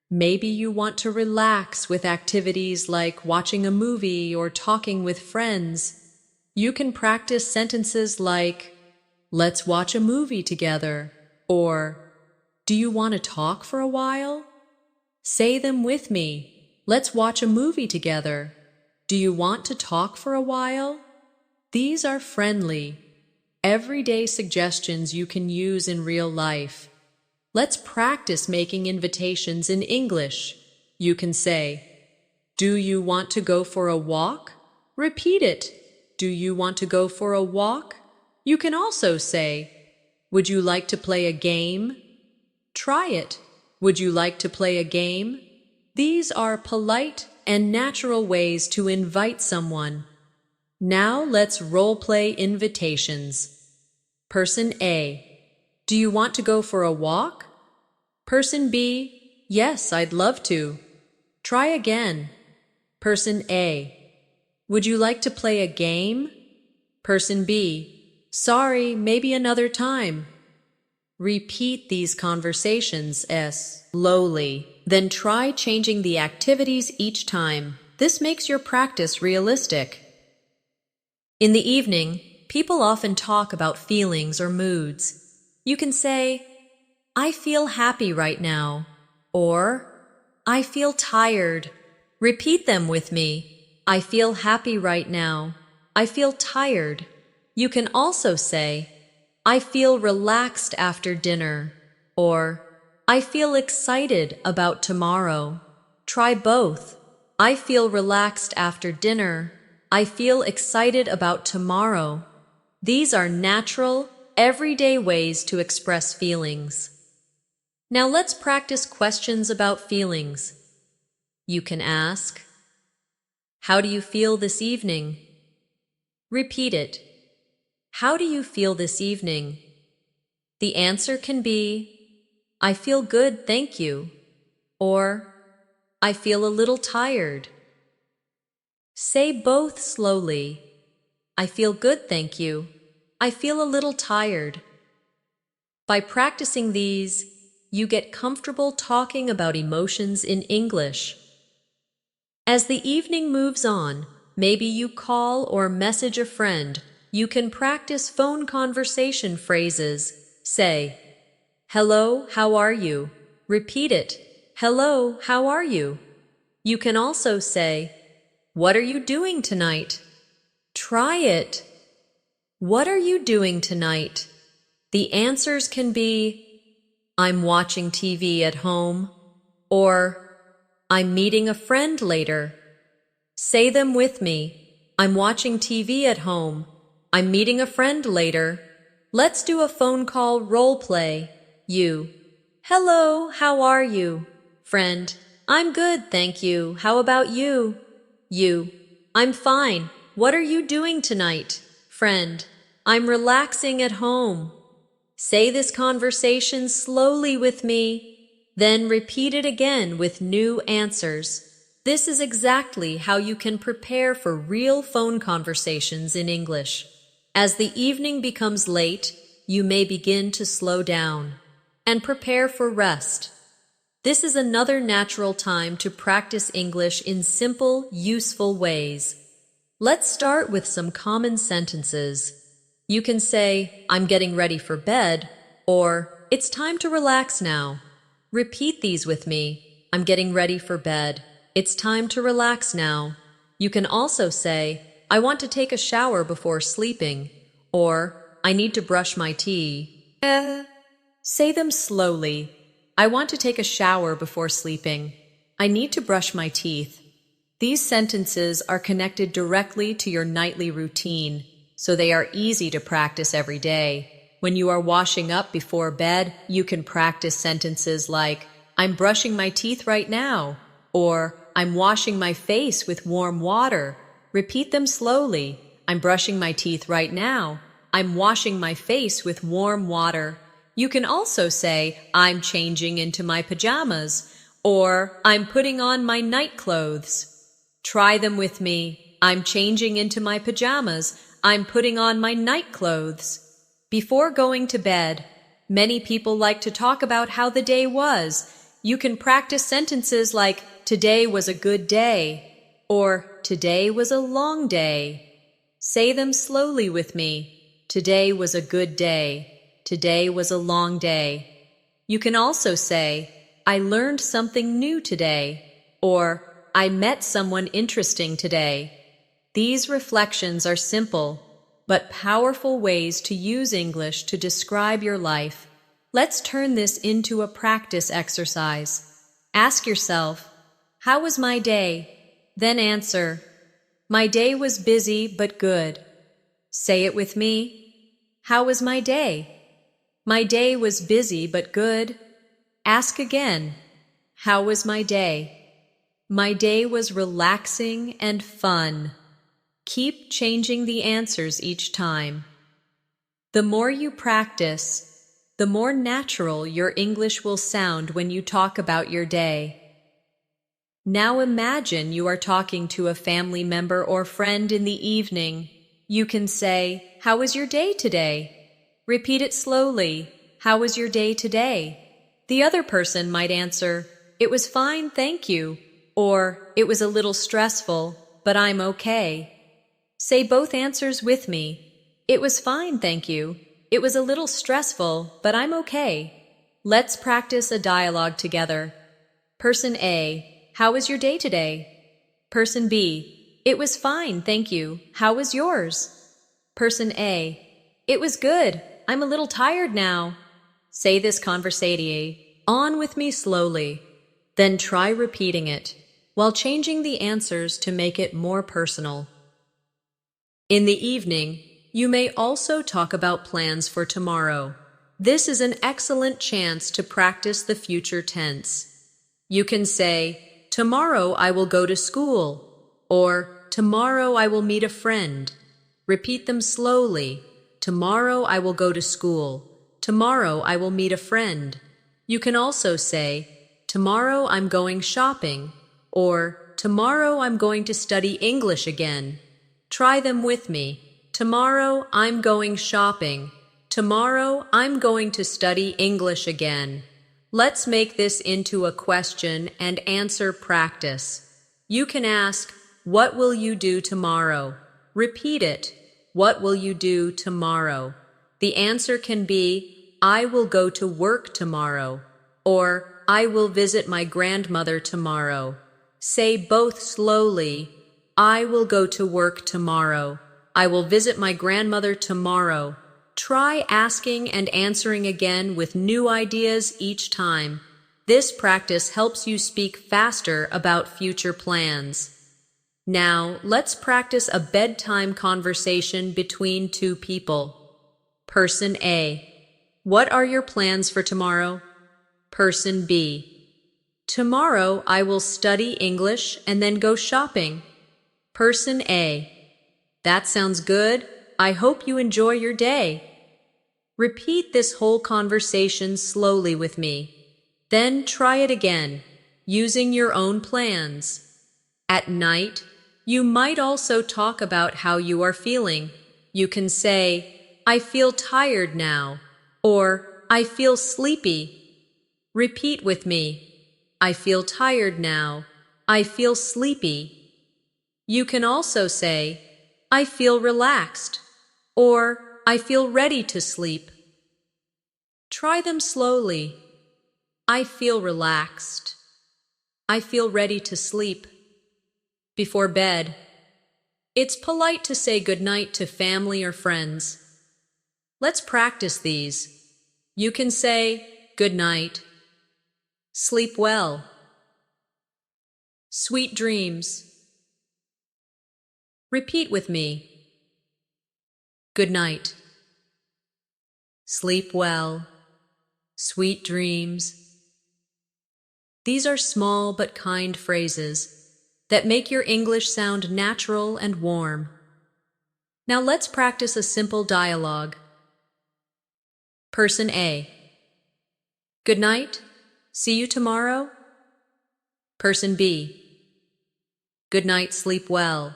[SPEAKER 1] maybe you want to relax with activities like watching a movie or talking with friends. You can practice sentences like, "Let's watch a movie together," or "Do you want to talk for a while?" Say them with me. Let's watch a movie together. Do you want to talk for a while? These are friendly, everyday suggestions you can use in real life. Let's practice making invitations in English. You can say, "Do you want to go for a walk?" Repeat it. Do you want to go for a walk? You can also say, "Would you like to play a game?" Try it. Would you like to play a game? These are polite and natural ways to invite someone. Now let's role play invitations. Person A, do you want to go for a walk? Person B, yes, I'd love to. Try again. Person A, would you like to play a game? Person B, sorry, maybe another time. Repeat these conversations slowly, then try changing the activities each time. This makes your practice realistic. In the evening, people often talk about feelings or moods. You can say, "I feel happy right now," or "I feel tired." Repeat them with me. I feel happy right now. I feel tired. You can also say, "I feel relaxed after dinner," or "I feel excited about tomorrow." Try both. I feel relaxed after dinner. I feel excited about tomorrow. These are natural, everyday ways to express feelings. Now let's practice questions about feelings. You can ask, "How do you feel this evening?" Repeat it. How do you feel this evening? The answer can be, "I feel good, thank you," or "I feel a little tired." Say both slowly. I feel good, thank you. I feel a little tired. By practicing these, you get comfortable talking about emotions in English. As the evening moves on, maybe you call or message a friend. You can practice phone conversation phrases. Say, Hello, how are you? Repeat it. Hello, how are you? You can also say, what are you doing tonight? Try it. What are you doing tonight? The answers can be, I'm watching TV at home, or I'm meeting a friend later. Say them with me. I'm watching TV at home. I'm meeting a friend later. Let's do a phone call role play. You. Hello, how are you? Friend. I'm good, thank you. How about you? You. I'm fine. What are you doing tonight? Friend. I'm relaxing at home. Say this conversation slowly with me, then repeat it again with new answers. This is exactly how you can prepare for real phone conversations in English. As the evening becomes late, you may begin to slow down and prepare for rest. This is another natural time to practice English in simple, useful ways. Let's start with some common sentences. You can say, I'm getting ready for bed, or it's time to relax now. Repeat these with me. I'm getting ready for bed. It's time to relax now. You can also say, I want to take a shower before sleeping, or I need to brush my teeth. Say them slowly. I want to take a shower before sleeping. I need to brush my teeth. These sentences are connected directly to your nightly routine, so they are easy to practice every day. When you are washing up before bed, you can practice sentences like, I'm brushing my teeth right now, or I'm washing my face with warm water. Repeat them slowly. I'm brushing my teeth right now. I'm washing my face with warm water. You can also say, I'm changing into my pajamas, or I'm putting on my night clothes. Try them with me. I'm changing into my pajamas. I'm putting on my night clothes. Before going to bed, many people like to talk about how the day was. You can practice sentences like, today was a good day, or today was a long day. Say them slowly with me. Today was a good day. Today was a long day. You can also say, I learned something new today, or I met someone interesting today. These reflections are simple, but powerful ways to use English to describe your life. Let's turn this into a practice exercise. Ask yourself, how was my day? Then answer, my day was busy but good. Say it with me. How was my day? My day was busy but good. Ask again, how was my day? My day was relaxing and fun. Keep changing the answers each time. The more you practice, the more natural your English will sound when you talk about your day. Now imagine you are talking to a family member or friend in the evening. You can say, how was your day today? Repeat it slowly. How was your day today? The other person might answer, it was fine, thank you, or it was a little stressful, but I'm okay. Say both answers with me. It was fine, thank you. It was a little stressful, but I'm okay. Let's practice a dialogue together. Person A, how was your day today? Person B, it was fine, thank you. How was yours? Person A, it was good. I'm a little tired now. Say this conversation on with me slowly. Then try repeating it, while changing the answers to make it more personal. In the evening, you may also talk about plans for tomorrow. This is an excellent chance to practice the future tense. You can say, tomorrow I will go to school, or tomorrow I will meet a friend. Repeat them slowly. Tomorrow I will go to school. Tomorrow I will meet a friend. You can also say, tomorrow I'm going shopping, or tomorrow I'm going to study English again. Try them with me. Tomorrow I'm going shopping. Tomorrow I'm going to study English again. Let's make this into a question and answer practice. You can ask, what will you do tomorrow? Repeat it. What will you do tomorrow? The answer can be, I will go to work tomorrow, or I will visit my grandmother tomorrow. Say both slowly. I will go to work tomorrow. I will visit my grandmother tomorrow. Try asking and answering again with new ideas each time. This practice helps you speak faster about future plans. Now, let's practice a bedtime conversation between two people. Person A: what are your plans for tomorrow? Person B: tomorrow I will study English and then go shopping. Person A: that sounds good. I hope you enjoy your day. Repeat this whole conversation slowly with me. Then try it again, using your own plans. At night, you might also talk about how you are feeling. You can say, I feel tired now, or I feel sleepy. Repeat with me. I feel tired now. I feel sleepy. You can also say, I feel relaxed, or I feel ready to sleep. Try them slowly. I feel relaxed. I feel ready to sleep. Before bed, it's polite to say goodnight to family or friends. Let's practice these. You can say good night, sleep well, sweet dreams. Repeat with me. Good night, sleep well, sweet dreams. These are small but kind phrases that make your English sound natural and warm. Now let's practice a simple dialogue. Person A: good night, see you tomorrow. Person B: good night, sleep well.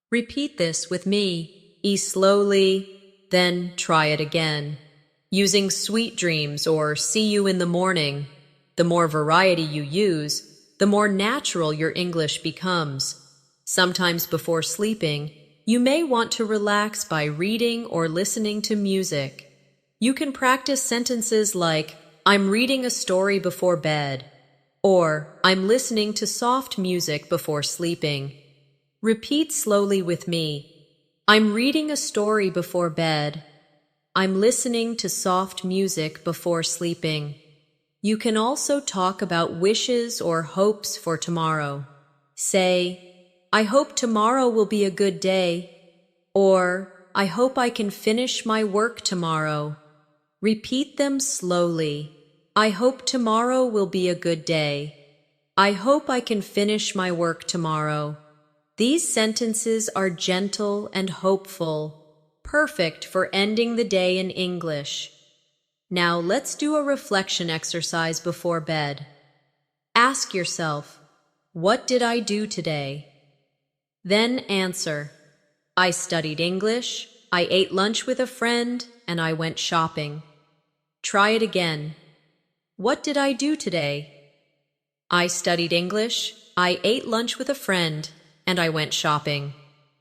[SPEAKER 1] Repeat this with me, slowly, then try it again, using sweet dreams or see you in the morning. The more variety you use, the more natural your English becomes. Sometimes before sleeping, you may want to relax by reading or listening to music. You can practice sentences like, I'm reading a story before bed, or I'm listening to soft music before sleeping. Repeat slowly with me. I'm reading a story before bed. I'm listening to soft music before sleeping. You can also talk about wishes or hopes for tomorrow. Say, I hope tomorrow will be a good day, or I hope I can finish my work tomorrow. Repeat them slowly. I hope tomorrow will be a good day. I hope I can finish my work tomorrow. These sentences are gentle and hopeful, perfect for ending the day in English. Now let's do a reflection exercise before bed. Ask yourself, what did I do today? Then answer, I studied English, I ate lunch with a friend, and I went shopping. Try it again. What did I do today? I studied English, I ate lunch with a friend, and I went shopping.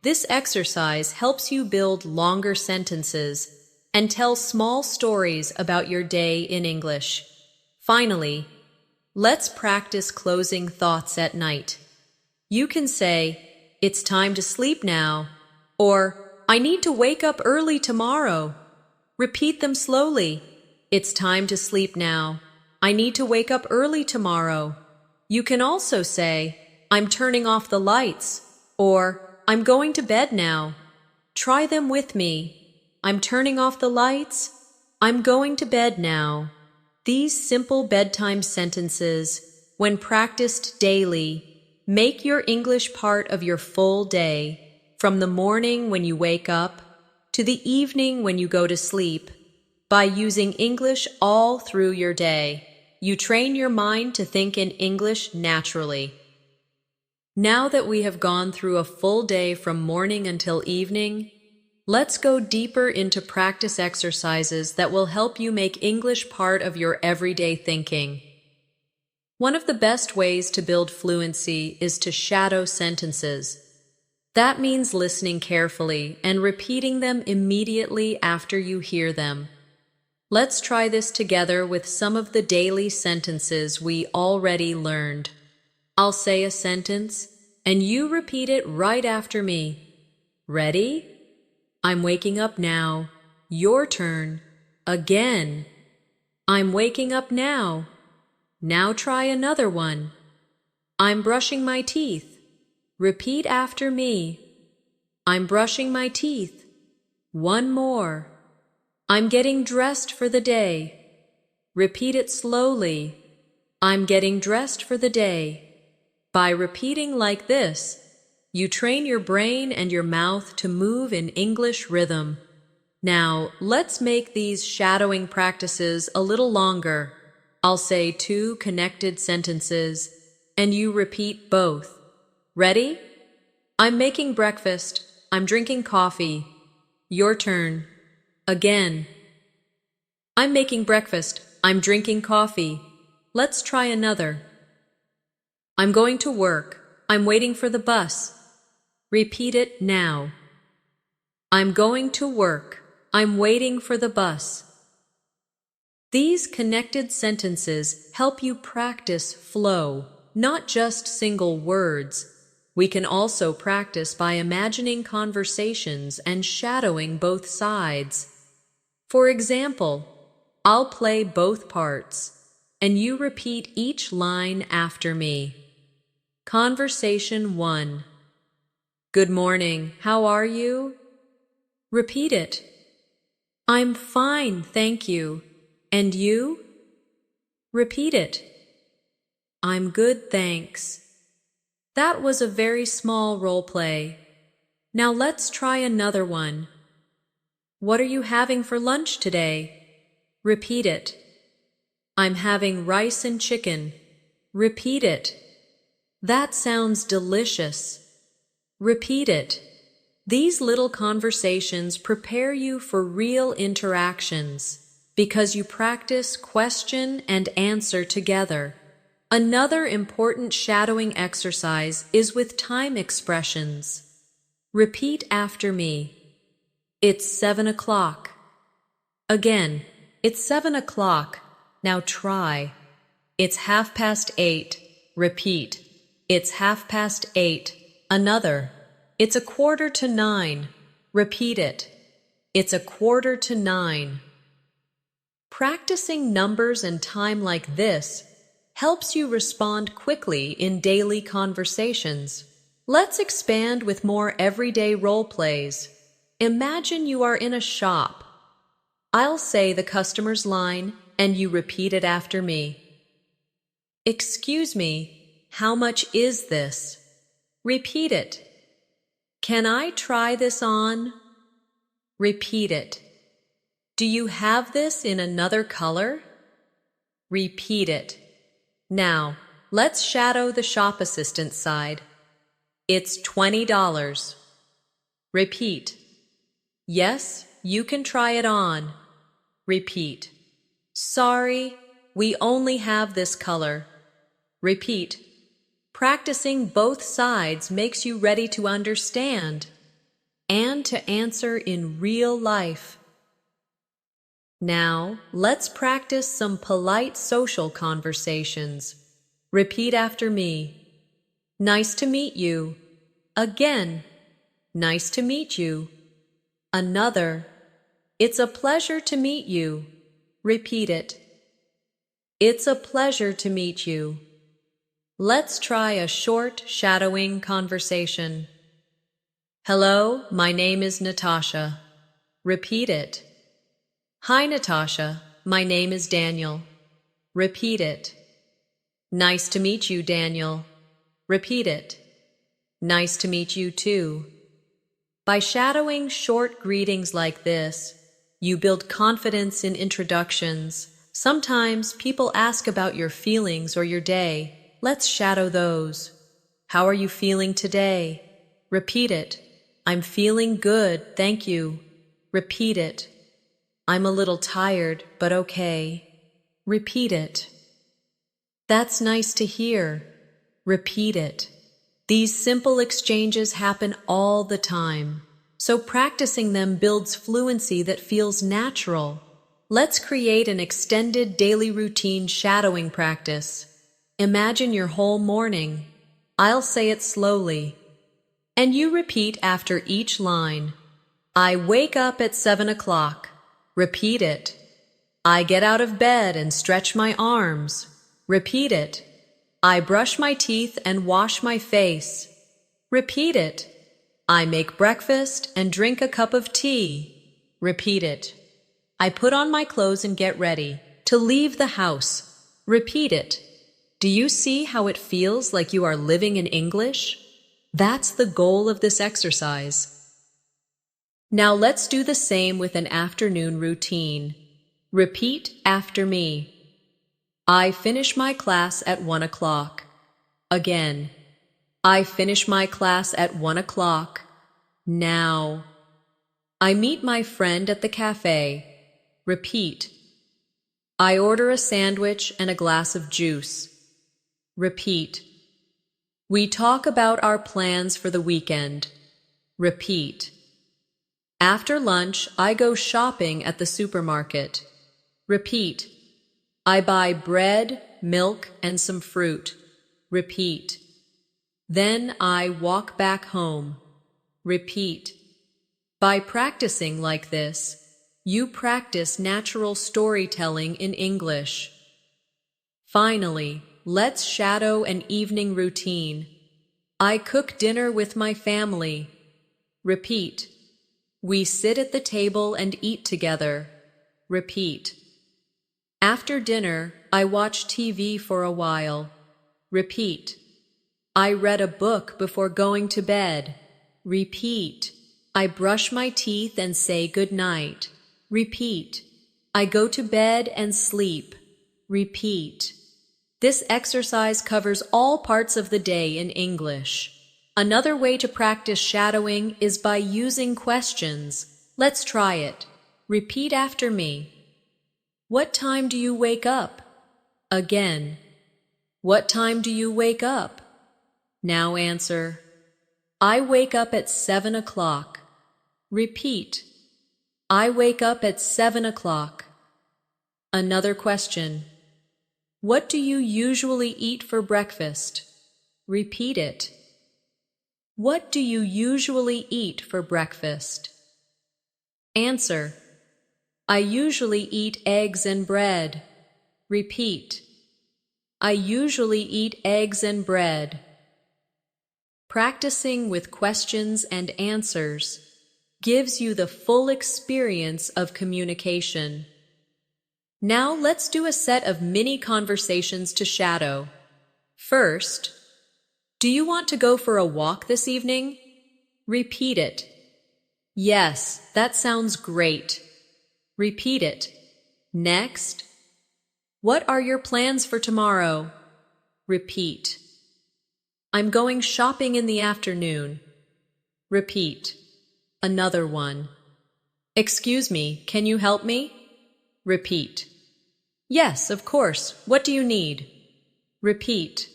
[SPEAKER 1] This exercise helps you build longer sentences and tell small stories about your day in English. Finally, let's practice closing thoughts at night. You can say, it's time to sleep now, or I need to wake up early tomorrow. Repeat them slowly. It's time to sleep now. I need to wake up early tomorrow. You can also say, I'm turning off the lights, or I'm going to bed now. Try them with me. I'm turning off the lights. I'm going to bed now. These simple bedtime sentences, when practiced daily, make your English part of your full day, from the morning when you wake up to the evening when you go to sleep. By using English all through your day, you train your mind to think in English naturally. Now that we have gone through a full day from morning until evening, let's go deeper into practice exercises that will help you make English part of your everyday thinking. One of the best ways to build fluency is to shadow sentences. That means listening carefully and repeating them immediately after you hear them. Let's try this together with some of the daily sentences we already learned. I'll say a sentence, and you repeat it right after me. Ready? I'm waking up now. Your turn. Again. I'm waking up now. Now try another one. I'm brushing my teeth. Repeat after me. I'm brushing my teeth. One more. I'm getting dressed for the day. Repeat it slowly. I'm getting dressed for the day. By repeating like this, you train your brain and your mouth to move in English rhythm. Now, let's make these shadowing practices a little longer. I'll say 2 connected sentences, and you repeat both. Ready? I'm making breakfast. I'm drinking coffee. Your turn. Again. I'm making breakfast. I'm drinking coffee. Let's try another. I'm going to work. I'm waiting for the bus. Repeat it now. I'm going to work. I'm waiting for the bus. These connected sentences help you practice flow, not just single words. We can also practice by imagining conversations and shadowing both sides. For example, I'll play both parts, and you repeat each line after me. Conversation 1. Good morning. How are you? Repeat it. I'm fine, thank you. And you? Repeat it. I'm good, thanks. That was a very small role play. Now let's try another one. What are you having for lunch today? Repeat it. I'm having rice and chicken. Repeat it. That sounds delicious. Repeat it. These little conversations prepare you for real interactions because you practice question and answer together. Another important shadowing exercise is with time expressions. Repeat after me. It's 7 o'clock. Again, it's 7 o'clock. Now try. It's 8:30. Repeat. It's 8:30. Another. It's 8:45. Repeat it. It's 8:45. Practicing numbers and time like this helps you respond quickly in daily conversations. Let's expand with more everyday role plays. Imagine you are in a shop. I'll say the customer's line and you repeat it after me. Excuse me, how much is this? Repeat it. Can I try this on? Repeat it. Do you have this in another color? Repeat it. Now, let's shadow the shop assistant side. It's $20. Repeat. Yes, you can try it on. Repeat. Sorry, we only have this color. Repeat. Practicing both sides makes you ready to understand and to answer in real life. Now, let's practice some polite social conversations. Repeat after me. Nice to meet you. Again. Nice to meet you. Another. It's a pleasure to meet you. Repeat it. It's a pleasure to meet you. Let's try a short shadowing conversation. Hello, my name is Natasha. Repeat it. Hi, Natasha. My name is Daniel. Repeat it. Nice to meet you, Daniel. Repeat it. Nice to meet you, too. By shadowing short greetings like this, you build confidence in introductions. Sometimes people ask about your feelings or your day. Let's shadow those. How are you feeling today? Repeat it. I'm feeling good, thank you. Repeat it. I'm a little tired, but okay. Repeat it. That's nice to hear. Repeat it. These simple exchanges happen all the time, so practicing them builds fluency that feels natural. Let's create an extended daily routine shadowing practice. Imagine your whole morning. I'll say it slowly, and you repeat after each line. I wake up at 7 o'clock. Repeat it. I get out of bed and stretch my arms. Repeat it. I brush my teeth and wash my face. Repeat it. I make breakfast and drink a cup of tea. Repeat it. I put on my clothes and get ready to leave the house. Repeat it. Do you see how it feels like you are living in English? That's the goal of this exercise. Now let's do the same with an afternoon routine. Repeat after me. I finish my class at 1 o'clock. Again. I finish my class at 1 o'clock. Now. I meet my friend at the cafe. Repeat. I order a sandwich and a glass of juice. Repeat. We talk about our plans for the weekend. Repeat. After lunch, I go shopping at the supermarket. Repeat. I buy bread, milk, and some fruit. Repeat. Then I walk back home. Repeat. By practicing like this, you practice natural storytelling in English. Finally, let's shadow an evening routine. I cook dinner with my family. Repeat. We sit at the table and eat together. Repeat. After dinner, I watch TV for a while. Repeat. I read a book before going to bed. Repeat. I brush my teeth and say good night. Repeat. I go to bed and sleep. Repeat. This exercise covers all parts of the day in English. Another way to practice shadowing is by using questions. Let's try it. Repeat after me. What time do you wake up? Again. What time do you wake up? Now answer. I wake up at 7 o'clock. Repeat. I wake up at 7 o'clock. Another question. What do you usually eat for breakfast? Repeat it. What do you usually eat for breakfast? Answer. I usually eat eggs and bread. Repeat. I usually eat eggs and bread. Practicing with questions and answers gives you the full experience of communication. Now let's do a set of mini conversations to shadow. First, do you want to go for a walk this evening? Repeat it. Yes, that sounds great. Repeat it. Next, what are your plans for tomorrow? Repeat. I'm going shopping in the afternoon. Repeat. Another one. Excuse me, can you help me? Repeat. Yes, of course. What do you need? Repeat.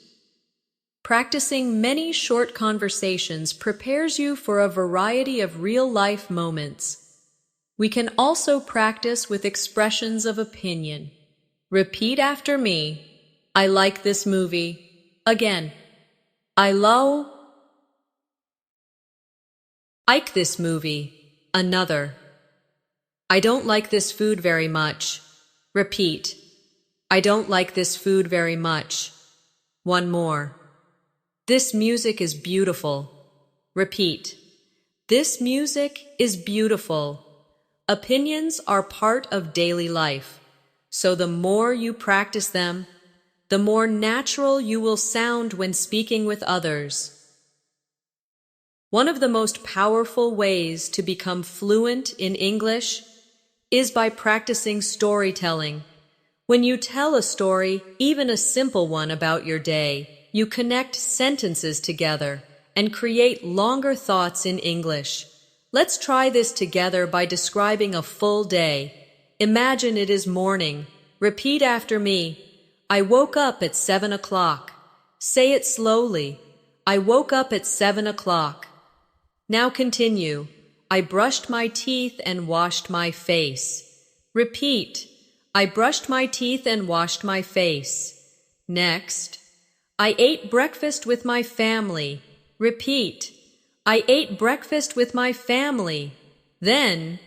[SPEAKER 1] Practicing many short conversations prepares you for a variety of real-life moments. We can also practice with expressions of opinion. Repeat after me. I like this movie. Again. I like this movie. Another. I don't like this food very much. Repeat. I don't like this food very much. One more. This music is beautiful. Repeat. This music is beautiful. Opinions are part of daily life, so the more you practice them, the more natural you will sound when speaking with others. One of the most powerful ways to become fluent in English is by practicing storytelling. When you tell a story, even a simple one about your day, you connect sentences together and create longer thoughts in English. Let's try this together by describing a full day. Imagine it is morning. Repeat after me. I woke up at 7 o'clock. Say it slowly. I woke up at 7 o'clock. Now continue. I brushed my teeth and washed my face. Repeat. I brushed my teeth and washed my face. Next. I ate breakfast with my family. Repeat. I ate breakfast with my family. Then,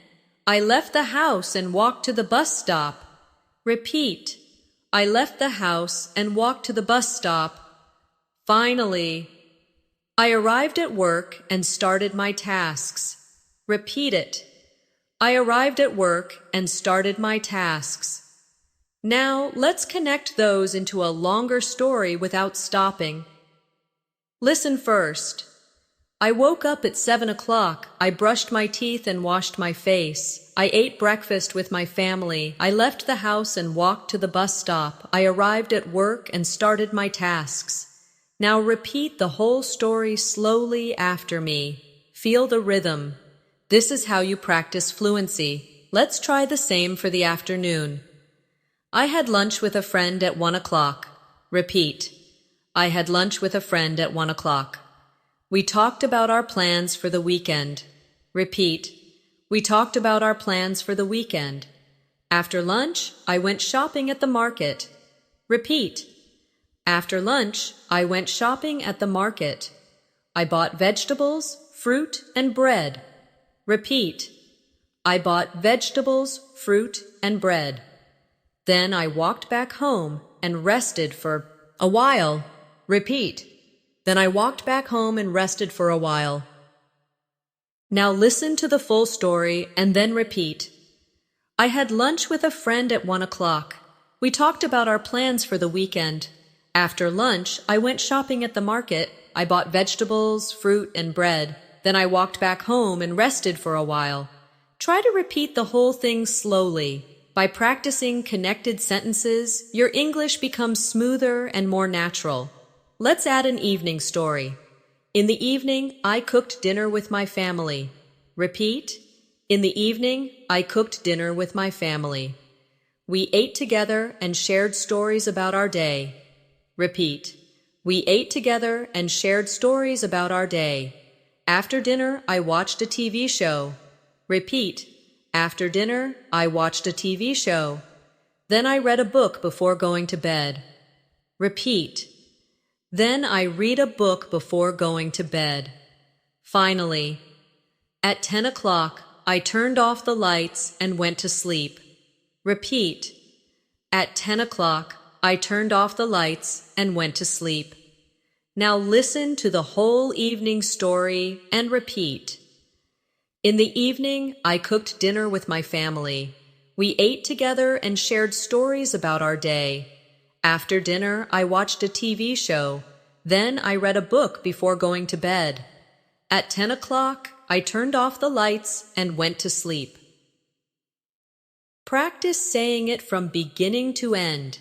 [SPEAKER 1] I left the house and walked to the bus stop. Repeat. I left the house and walked to the bus stop. Finally, I arrived at work and started my tasks. Repeat it. I arrived at work and started my tasks. Now, let's connect those into a longer story without stopping. Listen first. I woke up at 7 o'clock. I brushed my teeth and washed my face. I ate breakfast with my family. I left the house and walked to the bus stop. I arrived at work and started my tasks. Now repeat the whole story slowly after me. Feel the rhythm. This is how you practice fluency. Let's try the same for the afternoon. I had lunch with a friend at 1 o'clock. Repeat. I had lunch with a friend at 1 o'clock. We talked about our plans for the weekend. Repeat. We talked about our plans for the weekend. After lunch, I went shopping at the market. Repeat. After lunch, I went shopping at the market. I bought vegetables, fruit, and bread. Repeat. I bought vegetables, fruit, and bread. Then I walked back home and rested for a while. Repeat. Then I walked back home and rested for a while. Now listen to the full story and then repeat. I had lunch with a friend at 1 o'clock. We talked about our plans for the weekend. After lunch, I went shopping at the market. I bought vegetables, fruit, and bread. Then I walked back home and rested for a while. Try to repeat the whole thing slowly. By practicing connected sentences, your English becomes smoother and more natural. Let's add an evening story. In the evening, I cooked dinner with my family. Repeat. In the evening, I cooked dinner with my family. We ate together and shared stories about our day. Repeat. We ate together and shared stories about our day. After dinner, I watched a TV show. Repeat. After dinner, I watched a TV show. Then I read a book before going to bed. Repeat. Then I read a book before going to bed. Finally, at 10 o'clock, I turned off the lights and went to sleep. Repeat. At 10 o'clock, I turned off the lights and went to sleep. Now listen to the whole evening story and repeat. In the evening, I cooked dinner with my family. We ate together and shared stories about our day. After dinner, I watched a TV show. Then I read a book before going to bed. At 10 o'clock, I turned off the lights and went to sleep. Practice saying it from beginning to end.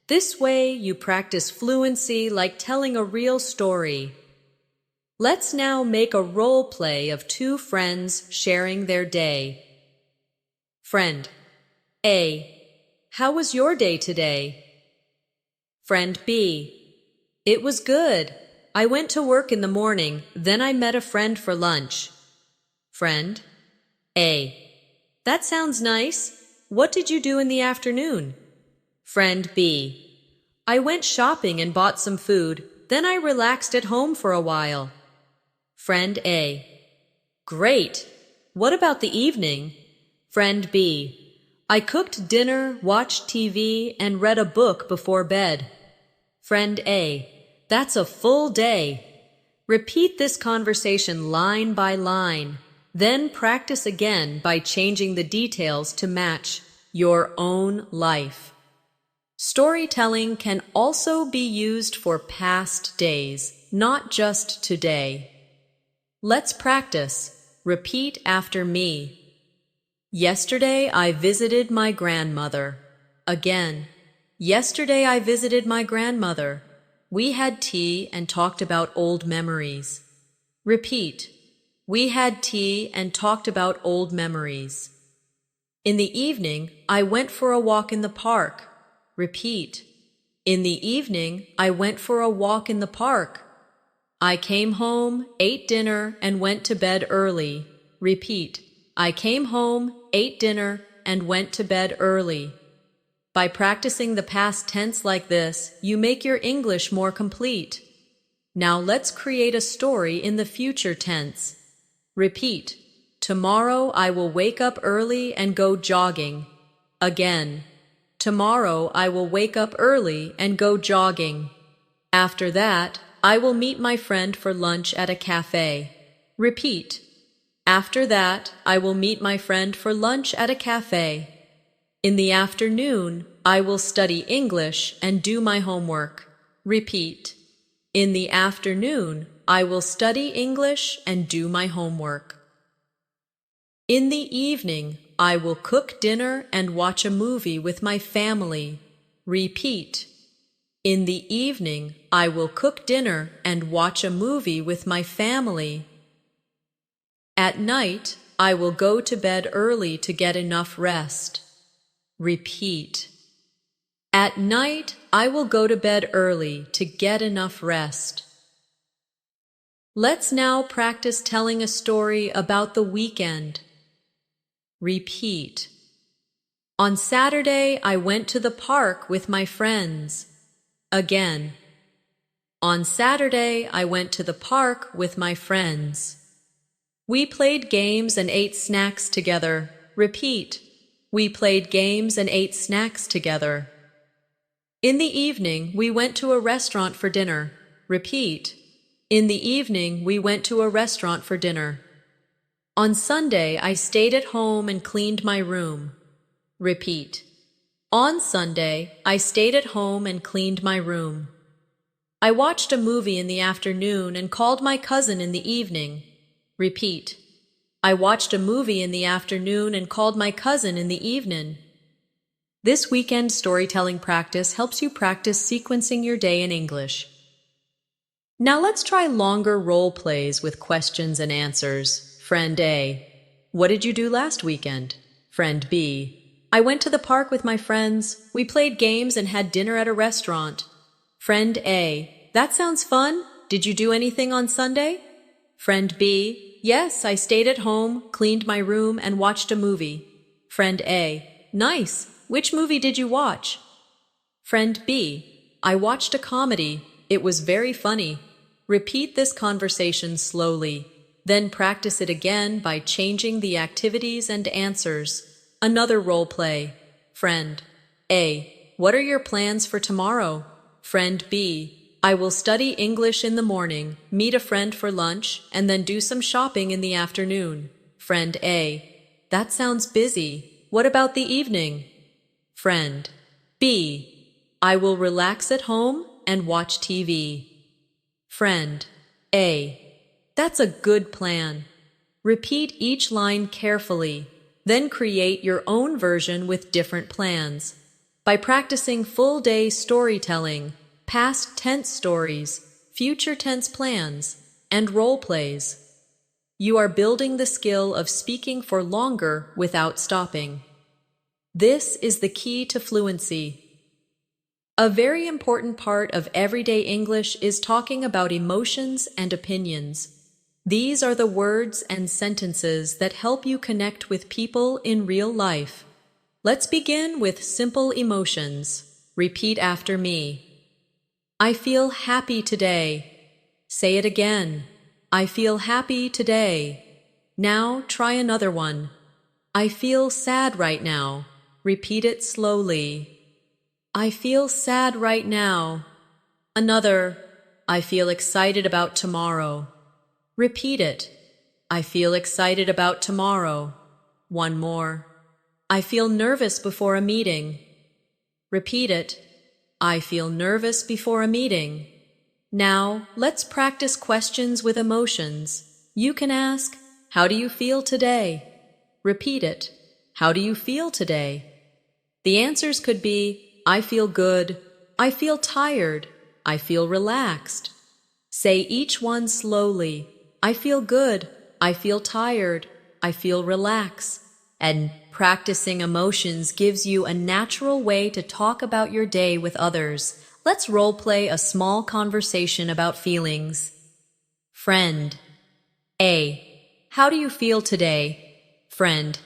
[SPEAKER 1] This way, you practice fluency like telling a real story. Let's now make a role play of two friends sharing their day. Friend A. How was your day today? Friend B. It was good. I went to work in the morning, then I met a friend for lunch. Friend A. That sounds nice. What did you do in the afternoon? Friend B. I went shopping and bought some food, then I relaxed at home for a while. Friend A. Great. What about the evening? Friend B. I cooked dinner, watched TV, and read a book before bed. Friend A. That's a full day. Repeat this conversation line by line. Then practice again by changing the details to match your own life. Storytelling can also be used for past days, not just today. Let's practice. Repeat after me. Yesterday I visited my grandmother. Again. Yesterday I visited my grandmother. We had tea and talked about old memories. Repeat. We had tea and talked about old memories. In the evening, I went for a walk in the park. Repeat. In the evening, I went for a walk in the park. I came home, ate dinner, and went to bed early. Repeat. I came home, ate dinner, and went to bed early. By practicing the past tense like this, you make your English more complete. Now let's create a story in the future tense. Repeat. Tomorrow I will wake up early and go jogging. Again. Tomorrow I will wake up early and go jogging. After that, I will meet my friend for lunch at a cafe. Repeat. After that, I will meet my friend for lunch at a cafe. In the afternoon, I will study English and do my homework. Repeat. In the afternoon, I will study English and do my homework. In the evening, I will cook dinner and watch a movie with my family. Repeat. In the evening, I will cook dinner and watch a movie with my family. At night, I will go to bed early to get enough rest. Repeat. At night, I will go to bed early to get enough rest. Let's now practice telling a story about the weekend. Repeat. On Saturday, I went to the park with my friends. Again. On Saturday, I went to the park with my friends. We played games and ate snacks together. Repeat. We played games and ate snacks together. In the evening, we went to a restaurant for dinner. Repeat. In the evening, we went to a restaurant for dinner. On Sunday, I stayed at home and cleaned my room. Repeat. On Sunday, I stayed at home and cleaned my room. I watched a movie in the afternoon and called my cousin in the evening. Repeat. I watched a movie in the afternoon and called my cousin in the evening. This weekend storytelling practice helps you practice sequencing your day in English. Now let's try longer role plays with questions and answers. Friend A. What did you do last weekend? Friend B. I went to the park with my friends. We played games and had dinner at a restaurant. Friend A. That sounds fun. Did you do anything on Sunday? Friend B. Yes, I stayed at home, cleaned my room, and watched a movie. Friend A. Nice. Which movie did you watch? Friend B. I watched a comedy. It was very funny. Repeat this conversation slowly. Then practice it again by changing the activities and answers. Another role play. Friend A. What are your plans for tomorrow? Friend B. I will study English in the morning, meet a friend for lunch, and then do some shopping in the afternoon. Friend A. That sounds busy. What about the evening? Friend B. I will relax at home and watch TV. Friend A. That's a good plan. Repeat each line carefully, then create your own version with different plans. By practicing full-day storytelling, past tense stories, future tense plans, and role plays, you are building the skill of speaking for longer without stopping. This is the key to fluency. A very important part of everyday English is talking about emotions and opinions. These are the words and sentences that help you connect with people in real life. Let's begin with simple emotions. Repeat after me. I feel happy today. Say it again. I feel happy today. Now try another one. I feel sad right now. Repeat it slowly. I feel sad right now. Another. I feel excited about tomorrow. Repeat it. I feel excited about tomorrow. One more. I feel nervous before a meeting. Repeat it. I feel nervous before a meeting. Now, let's practice questions with emotions. You can ask, how do you feel today? Repeat it. How do you feel today? The answers could be, I feel good. I feel tired. I feel relaxed. Say each one slowly. I feel good. I feel tired. I feel relaxed. And practicing emotions gives you a natural way to talk about your day with others. Let's role play a small conversation about feelings. Friend A. How do you feel today? Friend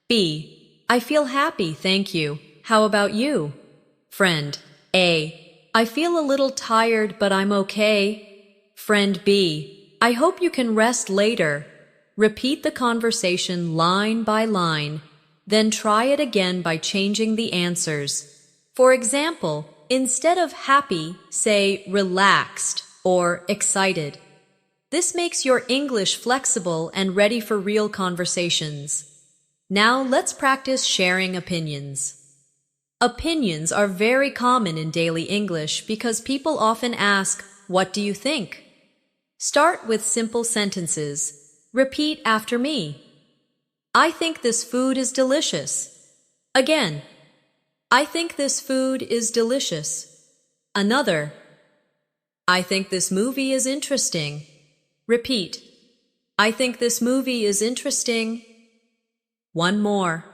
[SPEAKER 1] B. I feel happy, thank you. How about you? Friend A. I feel a little tired, but I'm okay. Friend B. I hope you can rest later. Repeat the conversation line by line, then try it again by changing the answers. For example, instead of happy, say relaxed or excited. This makes your English flexible and ready for real conversations. Now let's practice sharing opinions. Opinions are very common in daily English because people often ask, "What do you think?" Start with simple sentences. Repeat after me. I think this food is delicious. Again, I think this food is delicious. Another, I think this movie is interesting. Repeat. I think this movie is interesting. One more.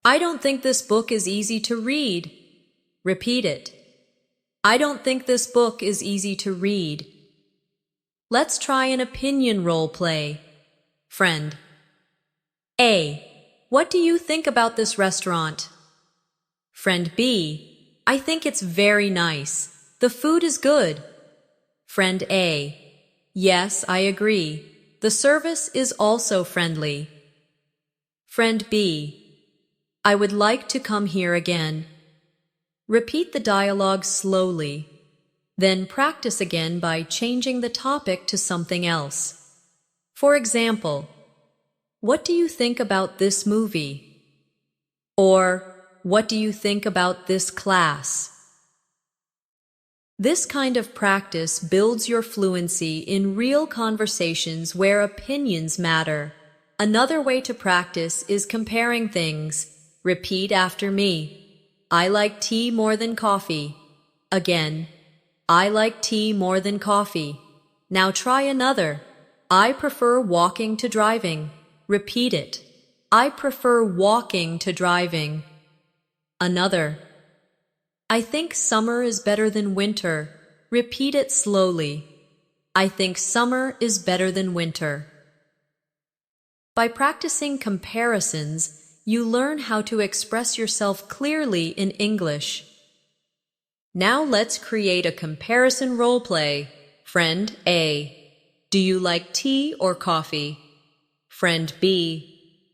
[SPEAKER 1] I don't think this book is easy to read. Repeat it. I don't think this book is easy to read. Let's try an opinion role play. Friend A. What do you think about this restaurant? Friend B. I think it's very nice. The food is good. Friend A. Yes, I agree. The service is also friendly. Friend B. I would like to come here again. Repeat the dialogue slowly. Then practice again by changing the topic to something else. For example, what do you think about this movie? Or, what do you think about this class? This kind of practice builds your fluency in real conversations where opinions matter. Another way to practice is comparing things. Repeat after me. I like tea more than coffee. Again, I like tea more than coffee. Now try another. I prefer walking to driving. Repeat it. I prefer walking to driving. Another. I think summer is better than winter. Repeat it slowly. I think summer is better than winter. By practicing comparisons, you learn how to express yourself clearly in English. Now let's create a comparison role play. Friend A. Do you like tea or coffee? Friend B.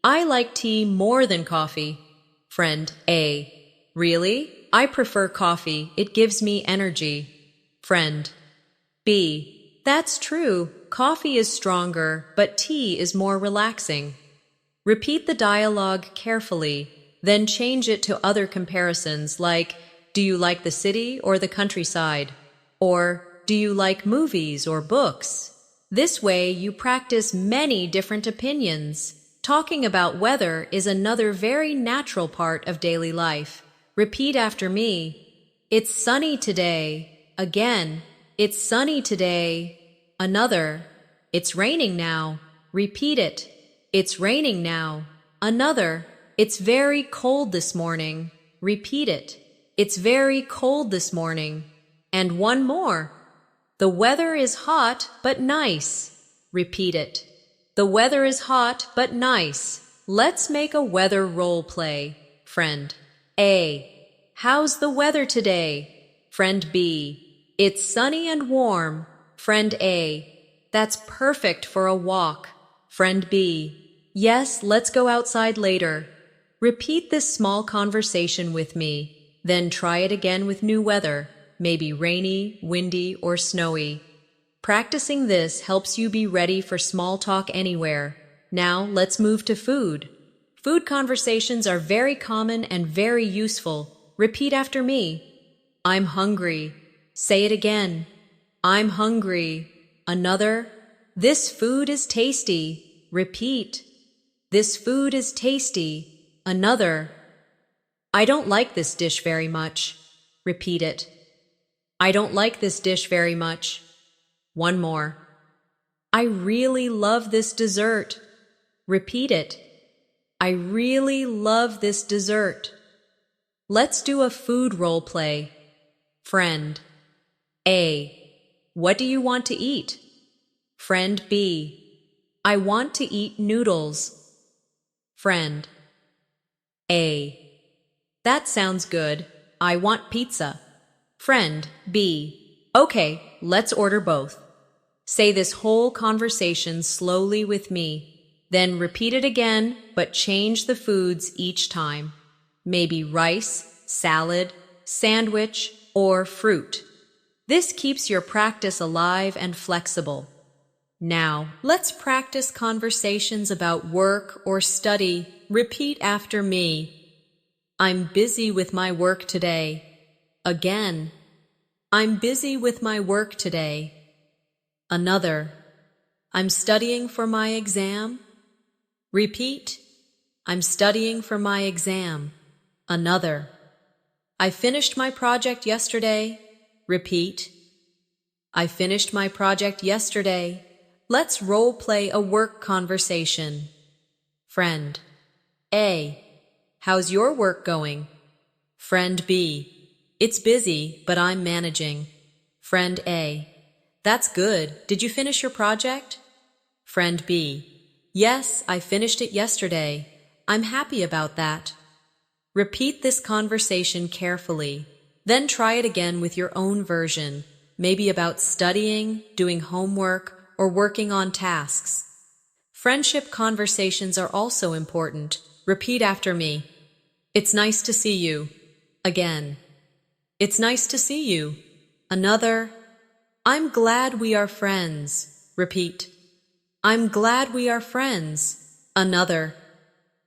[SPEAKER 1] I like tea more than coffee. Friend A. Really? I prefer coffee. It gives me energy. Friend B. That's true. Coffee is stronger, but tea is more relaxing. Repeat the dialogue carefully, then change it to other comparisons like, do you like the city or the countryside? Or, do you like movies or books? This way you practice many different opinions. Talking about weather is another very natural part of daily life. Repeat after me. It's sunny today. Again, it's sunny today. Another, it's raining now. Repeat it. It's raining now. Another, it's very cold this morning. Repeat it. It's very cold this morning. And one more. The weather is hot but nice. Repeat it. The weather is hot but nice. Let's make a weather role play. Friend A. How's the weather today? Friend B. It's sunny and warm. Friend A. That's perfect for a walk. Friend B. Yes, let's go outside later. Repeat this small conversation with me. Then try it again with new weather, maybe rainy, windy, or snowy. Practicing this helps you be ready for small talk anywhere. Now, let's move to food. Food conversations are very common and very useful. Repeat after me. I'm hungry. Say it again. I'm hungry. Another. This food is tasty. Repeat. This food is tasty. Another. I don't like this dish very much. Repeat it. I don't like this dish very much. One more. I really love this dessert. Repeat it. I really love this dessert. Let's do a food role play. Friend A. What do you want to eat? Friend B. I want to eat noodles. Friend A. That sounds good. I want pizza. Friend B. Okay, let's order both. Say this whole conversation slowly with me. Then repeat it again, but change the foods each time. Maybe rice, salad, sandwich, or fruit. This keeps your practice alive and flexible. Now, let's practice conversations about work or study. Repeat after me. I'm busy with my work today. Again. I'm busy with my work today. Another. I'm studying for my exam. Repeat. I'm studying for my exam. Another. I finished my project yesterday. Repeat. I finished my project yesterday. Let's role play a work conversation. Friend A. How's your work going? Friend B. It's busy, but I'm managing. Friend A. That's good. Did you finish your project? Friend B. Yes, I finished it yesterday. I'm happy about that. Repeat this conversation carefully. Then try it again with your own version, maybe about studying, doing homework, or working on tasks. Friendship conversations are also important. Repeat after me. It's nice to see you. Again. It's nice to see you. Another. I'm glad we are friends. Repeat. I'm glad we are friends. Another.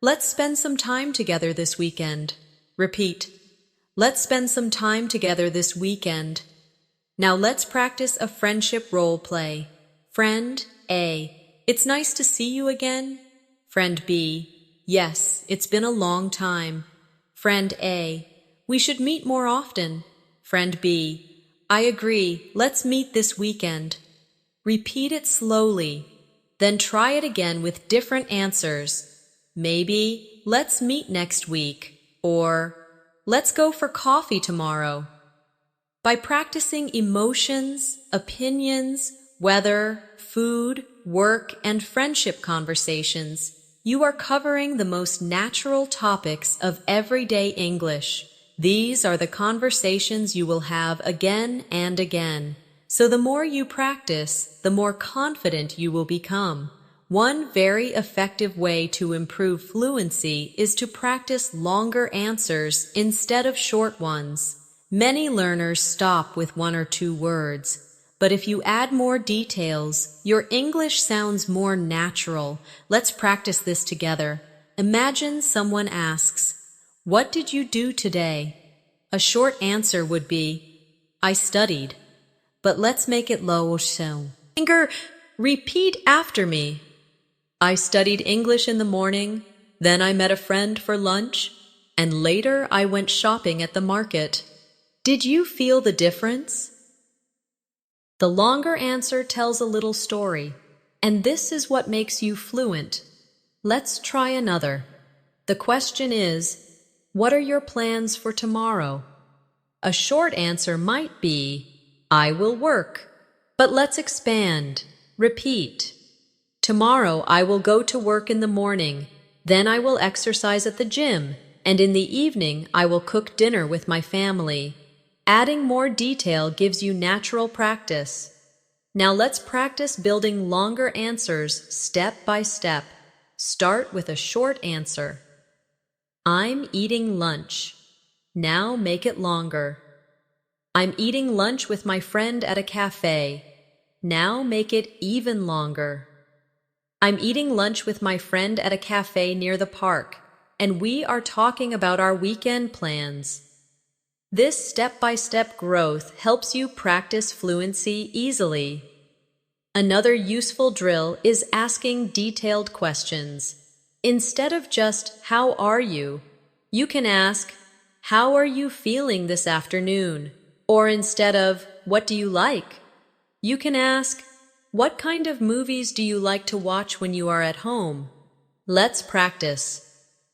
[SPEAKER 1] Let's spend some time together this weekend. Repeat. Let's spend some time together this weekend. Now let's practice a friendship role play. Friend A. It's nice to see you again. Friend B. Yes, it's been a long time. Friend A. We should meet more often. Friend B. I agree. Let's meet this weekend. Repeat it slowly. Then try it again with different answers. Maybe, let's meet next week, or let's go for coffee tomorrow. By practicing emotions, opinions, weather, food, work, and friendship conversations, you are covering the most natural topics of everyday English. These are the conversations you will have again and again. So the more you practice, the more confident you will become. One very effective way to improve fluency is to practice longer answers instead of short ones. Many learners stop with 1 or 2 words, but if you add more details, your English sounds more natural. Let's practice this together. Imagine someone asks, "What did you do today?" A short answer would be, "I studied." But let's make it low so. Repeat after me. I studied English in the morning, then I met a friend for lunch, and later I went shopping at the market. Did you feel the difference? The longer answer tells a little story, and this is what makes you fluent. Let's try another. The question is, what are your plans for tomorrow? A short answer might be, I will work. But let's expand. Repeat. Tomorrow I will go to work in the morning, then I will exercise at the gym, and in the evening I will cook dinner with my family. Adding more detail gives you natural practice. Now let's practice building longer answers step by step. Start with a short answer. I'm eating lunch. Now make it longer. I'm eating lunch with my friend at a cafe. Now make it even longer. I'm eating lunch with my friend at a cafe near the park, and we are talking about our weekend plans. This step-by-step growth helps you practice fluency easily. Another useful drill is asking detailed questions. Instead of just, "How are you?" you can ask, "How are you feeling this afternoon?" Or instead of, "What do you like?" you can ask, "What kind of movies do you like to watch when you are at home?" Let's practice.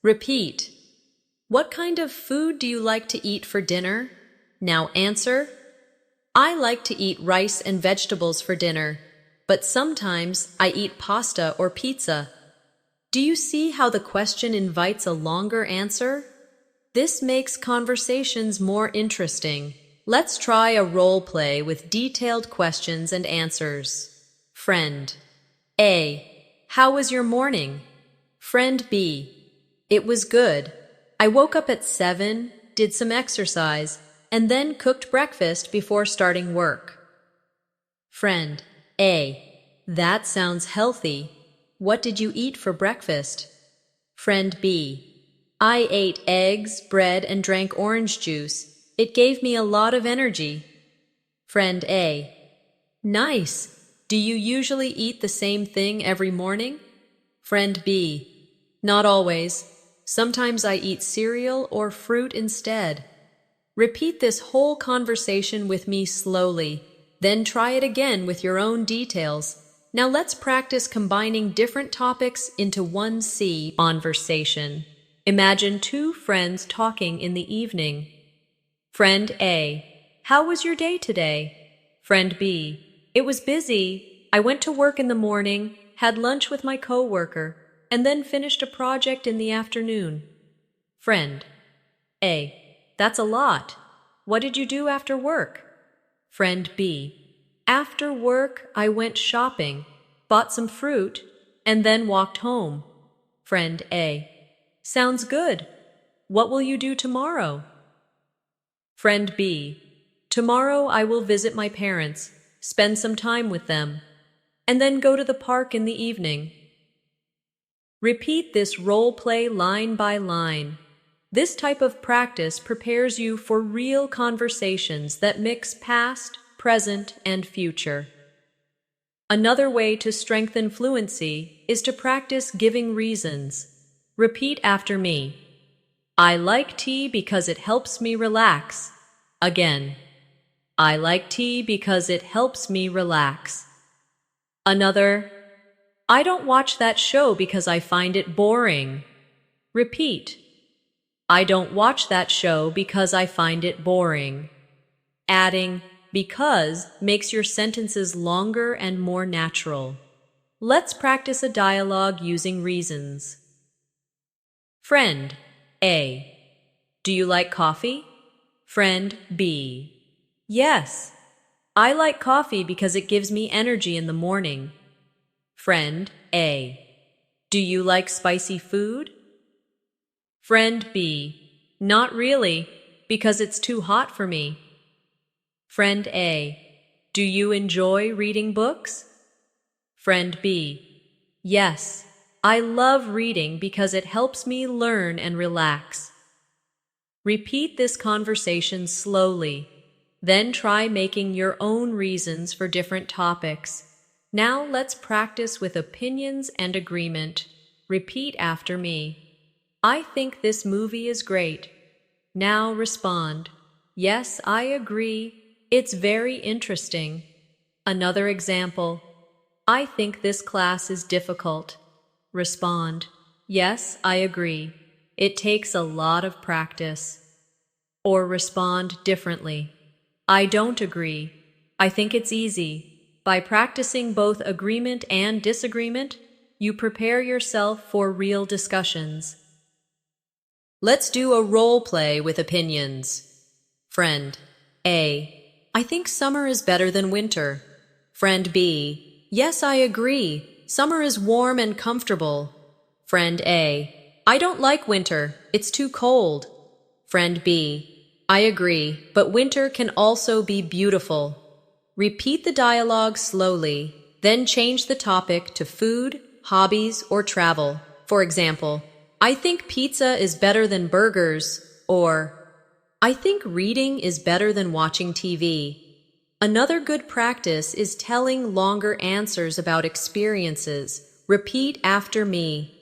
[SPEAKER 1] Repeat. What kind of food do you like to eat for dinner? Now answer. I like to eat rice and vegetables for dinner, but sometimes I eat pasta or pizza. Do you see how the question invites a longer answer? This makes conversations more interesting. Let's try a role play with detailed questions and answers. Friend A. How was your morning? Friend B. It was good. I woke up at 7, did some exercise, and then cooked breakfast before starting work. Friend A. That sounds healthy. What did you eat for breakfast? Friend B. I ate eggs, bread, and drank orange juice. It gave me a lot of energy. Friend A. Nice. Do you usually eat the same thing every morning? Friend B. Not always. Sometimes I eat cereal or fruit instead. Repeat this whole conversation with me slowly, then try it again with your own details. Now let's practice combining different topics into one conversation. Imagine two friends talking in the evening. Friend A. How was your day today? Friend B. It was busy. I went to work in the morning, had lunch with my coworker, and then finished a project in the afternoon. Friend A. That's a lot. What did you do after work? Friend B. After work, I went shopping, bought some fruit, and then walked home. Friend A. Sounds good. What will you do tomorrow? Friend B. Tomorrow I will visit my parents, spend some time with them, and then go to the park in the evening. Repeat this role play line by line. This type of practice prepares you for real conversations that mix past, present, and future. Another way to strengthen fluency is to practice giving reasons. Repeat after me. I like tea because it helps me relax. Again. I like tea because it helps me relax. Another. I don't watch that show because I find it boring. Repeat. I don't watch that show because I find it boring. Adding because makes your sentences longer and more natural. Let's practice a dialogue using reasons. Friend A. Do you like coffee? Friend B. Yes. I like coffee because it gives me energy in the morning. Friend A. Do you like spicy food? Friend B. Not really, because it's too hot for me. Friend A. Do you enjoy reading books? Friend B. Yes, I love reading because it helps me learn and relax. Repeat this conversation slowly, then try making your own reasons for different topics. Now let's practice with opinions and agreement. Repeat after me. I think this movie is great. Now respond. Yes, I agree. It's very interesting. Another example. I think this class is difficult. Respond. Yes, I agree. It takes a lot of practice. Or respond differently. I don't agree. I think it's easy. By practicing both agreement and disagreement, you prepare yourself for real discussions. Let's do a role play with opinions. Friend A. I think summer is better than winter. Friend B. Yes, I agree. Summer is warm and comfortable. Friend A. I don't like winter. It's too cold. Friend B. I agree, but winter can also be beautiful. Repeat the dialogue slowly, then change the topic to food, hobbies, or travel. For example, I think pizza is better than burgers, or I think reading is better than watching TV. Another good practice is telling longer answers about experiences. Repeat after me.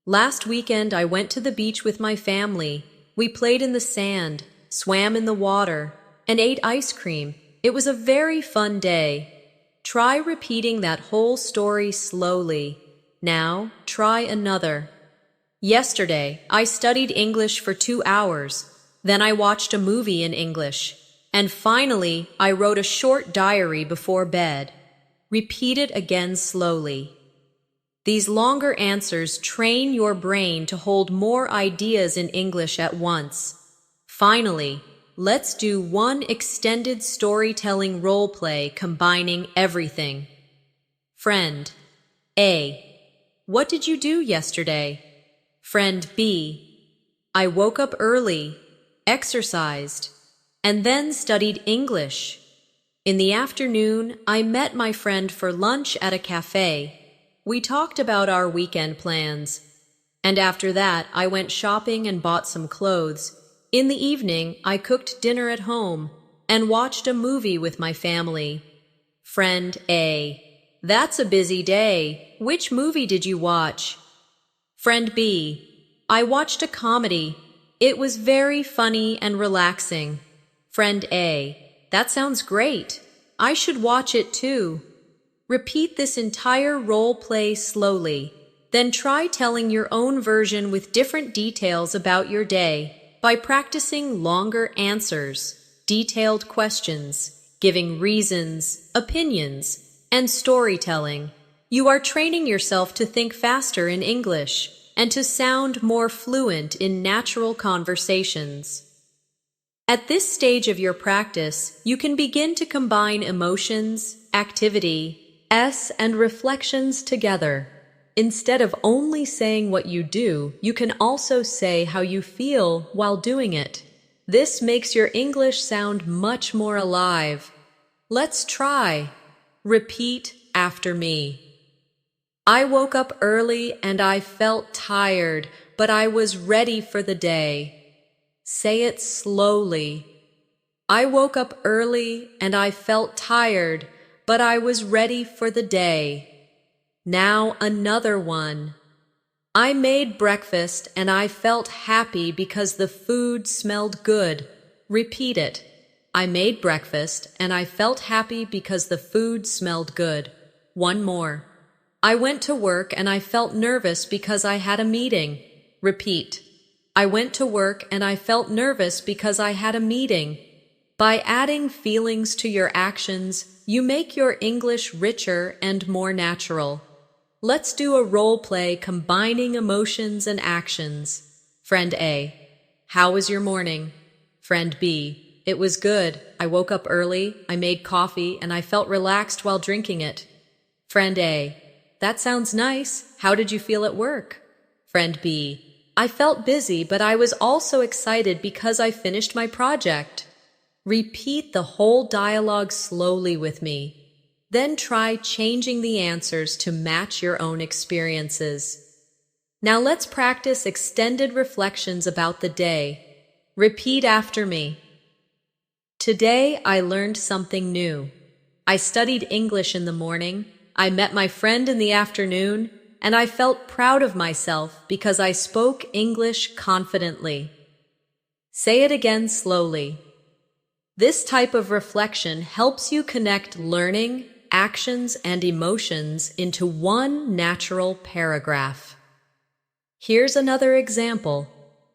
[SPEAKER 1] Last weekend, I went to the beach with my family. We played in the sand, swam in the water, and ate ice cream. It was a very fun day. Try repeating that whole story slowly. Now, try another. Yesterday, I studied English for 2 hours. Then I watched a movie in English. And finally, I wrote a short diary before bed. Repeat it again slowly. These longer answers train your brain to hold more ideas in English at once. Finally, let's do one extended storytelling role play combining everything. Friend A. What did you do yesterday? Friend B. I woke up early, exercised, and then studied English. In the afternoon, I met my friend for lunch at a cafe. We talked about our weekend plans. And after that, I went shopping and bought some clothes. In the evening, I cooked dinner at home and watched a movie with my family. Friend A. That's a busy day. Which movie did you watch? Friend B. I watched a comedy. It was very funny and relaxing. Friend A. That sounds great. I should watch it too. Repeat this entire role play slowly. Then try telling your own version with different details about your day by practicing longer answers, detailed questions, giving reasons, opinions, and storytelling. You are training yourself to think faster in English and to sound more fluent in natural conversations. At this stage of your practice, you can begin to combine emotions, activity, and reflections together. Instead of only saying what you do, you can also say how you feel while doing it. This makes your English sound much more alive. Let's try. Repeat after me. I woke up early and I felt tired, but I was ready for the day. Say it slowly. I woke up early and I felt tired, but I was ready for the day. Now another one. I made breakfast and I felt happy because the food smelled good. Repeat it. I made breakfast and I felt happy because the food smelled good. One more. I went to work and I felt nervous because I had a meeting. Repeat. I went to work and I felt nervous because I had a meeting. By adding feelings to your actions, you make your English richer and more natural. Let's do a role play combining emotions and actions. Friend A. How was your morning? Friend B. It was good. I woke up early, I made coffee, and I felt relaxed while drinking it. Friend A. That sounds nice. How did you feel at work? Friend B. I felt busy, but I was also excited because I finished my project. Repeat the whole dialogue slowly with me. Then try changing the answers to match your own experiences. Now let's practice extended reflections about the day. Repeat after me. Today I learned something new. I studied English in the morning, I met my friend in the afternoon, and I felt proud of myself because I spoke English confidently. Say it again slowly. This type of reflection helps you connect learning, actions, and emotions into one natural paragraph. Here's another example.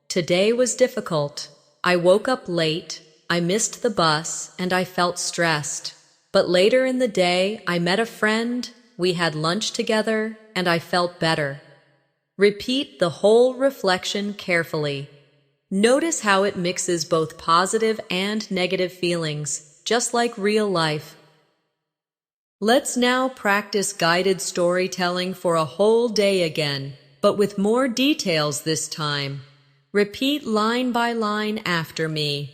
[SPEAKER 1] Today was difficult. I woke up late, I missed the bus, and I felt stressed. But later in the day, I met a friend, we had lunch together, and I felt better. Repeat the whole reflection carefully. Notice how it mixes both positive and negative feelings, just like real life. Let's now practice guided storytelling for a whole day again, but with more details this time. Repeat line by line after me.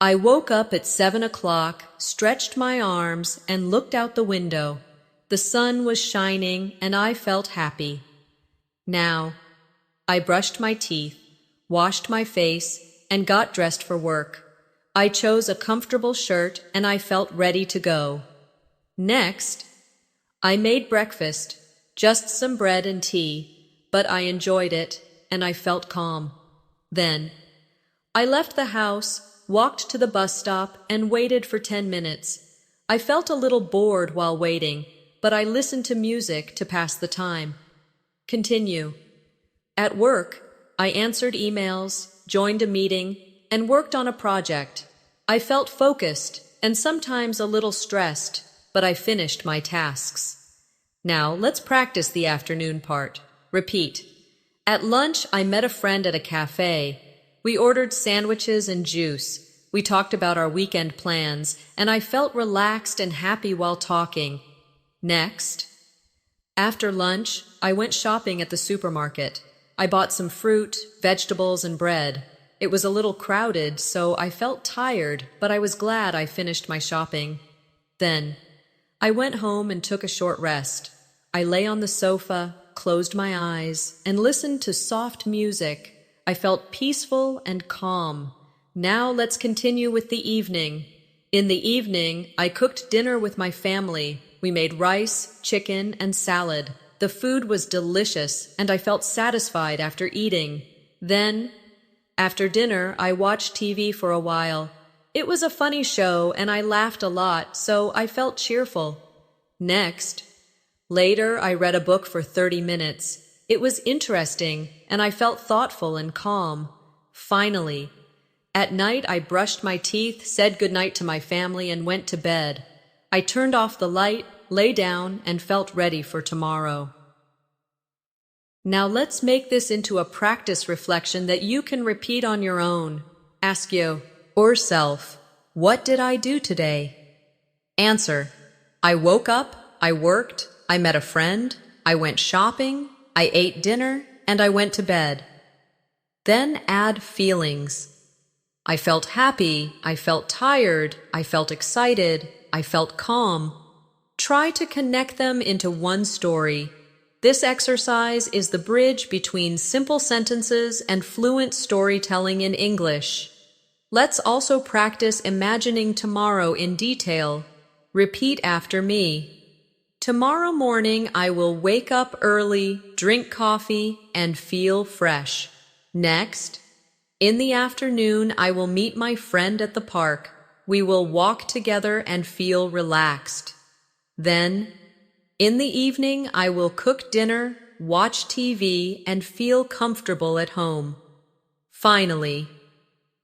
[SPEAKER 1] I woke up at 7 o'clock, stretched my arms, and looked out the window. The sun was shining, and I felt happy. Now, I brushed my teeth, washed my face, and got dressed for work. I chose a comfortable shirt, and I felt ready to go. Next, I made breakfast, just some bread and tea, but I enjoyed it, and I felt calm. Then, I left the house, walked to the bus stop, and waited for 10 minutes. I felt a little bored while waiting, but I listened to music to pass the time. Continue. At work, I answered emails, joined a meeting, and worked on a project. I felt focused and sometimes a little stressed, but I finished my tasks. Now, let's practice the afternoon part. Repeat. At lunch, I met a friend at a cafe. We ordered sandwiches and juice. We talked about our weekend plans, and I felt relaxed and happy while talking. Next. After lunch, I went shopping at the supermarket. I bought some fruit, vegetables, and bread. It was a little crowded, so I felt tired, but I was glad I finished my shopping. Then, I went home and took a short rest. I lay on the sofa, closed my eyes, and listened to soft music. I felt peaceful and calm. Now let's continue with the evening. In the evening, I cooked dinner with my family. We made rice, chicken, and salad. The food was delicious, and I felt satisfied after eating. Then, after dinner, I watched TV for a while. It was a funny show, and I laughed a lot, so I felt cheerful. Next, later, I read a book for 30 minutes. It was interesting, and I felt thoughtful and calm. Finally, at night, I brushed my teeth, said goodnight to my family, and went to bed. I turned off the light, lay down, and felt ready for tomorrow. Now let's make this into a practice reflection that you can repeat on your own. Ask yourself, what did I do today? Answer, I woke up, I worked, I met a friend, I went shopping, I ate dinner, and I went to bed. Then add feelings. I felt happy, I felt tired, I felt excited, I felt calm. Try to connect them into one story. This exercise is the bridge between simple sentences and fluent storytelling in English. Let's also practice imagining tomorrow in detail. Repeat after me. Tomorrow morning I will wake up early, drink coffee, and feel fresh. Next, in the afternoon I will meet my friend at the park. We will walk together and feel relaxed. Then, in the evening, I will cook dinner, watch TV, and feel comfortable at home. Finally,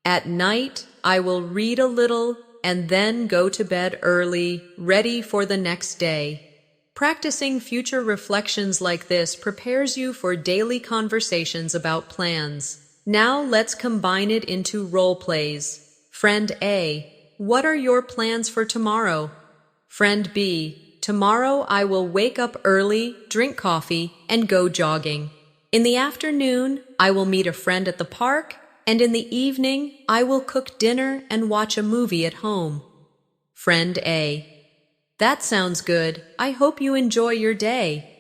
[SPEAKER 1] at night, I will read a little and then go to bed early, ready for the next day. Practicing future reflections like this prepares you for daily conversations about plans. Now let's combine it into role plays. Friend A, what are your plans for tomorrow? Friend B, tomorrow I will wake up early, drink coffee, and go jogging. In the afternoon, I will meet a friend at the park, and in the evening, I will cook dinner and watch a movie at home. Friend A, that sounds good. I hope you enjoy your day.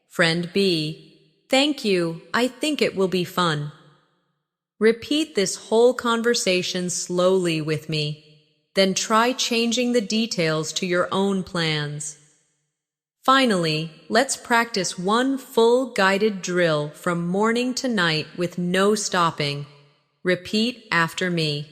[SPEAKER 1] Friend B, thank you. I think it will be fun. Repeat this whole conversation slowly with me. Then try changing the details to your own plans. Finally, let's practice one full guided drill from morning to night with no stopping. Repeat after me.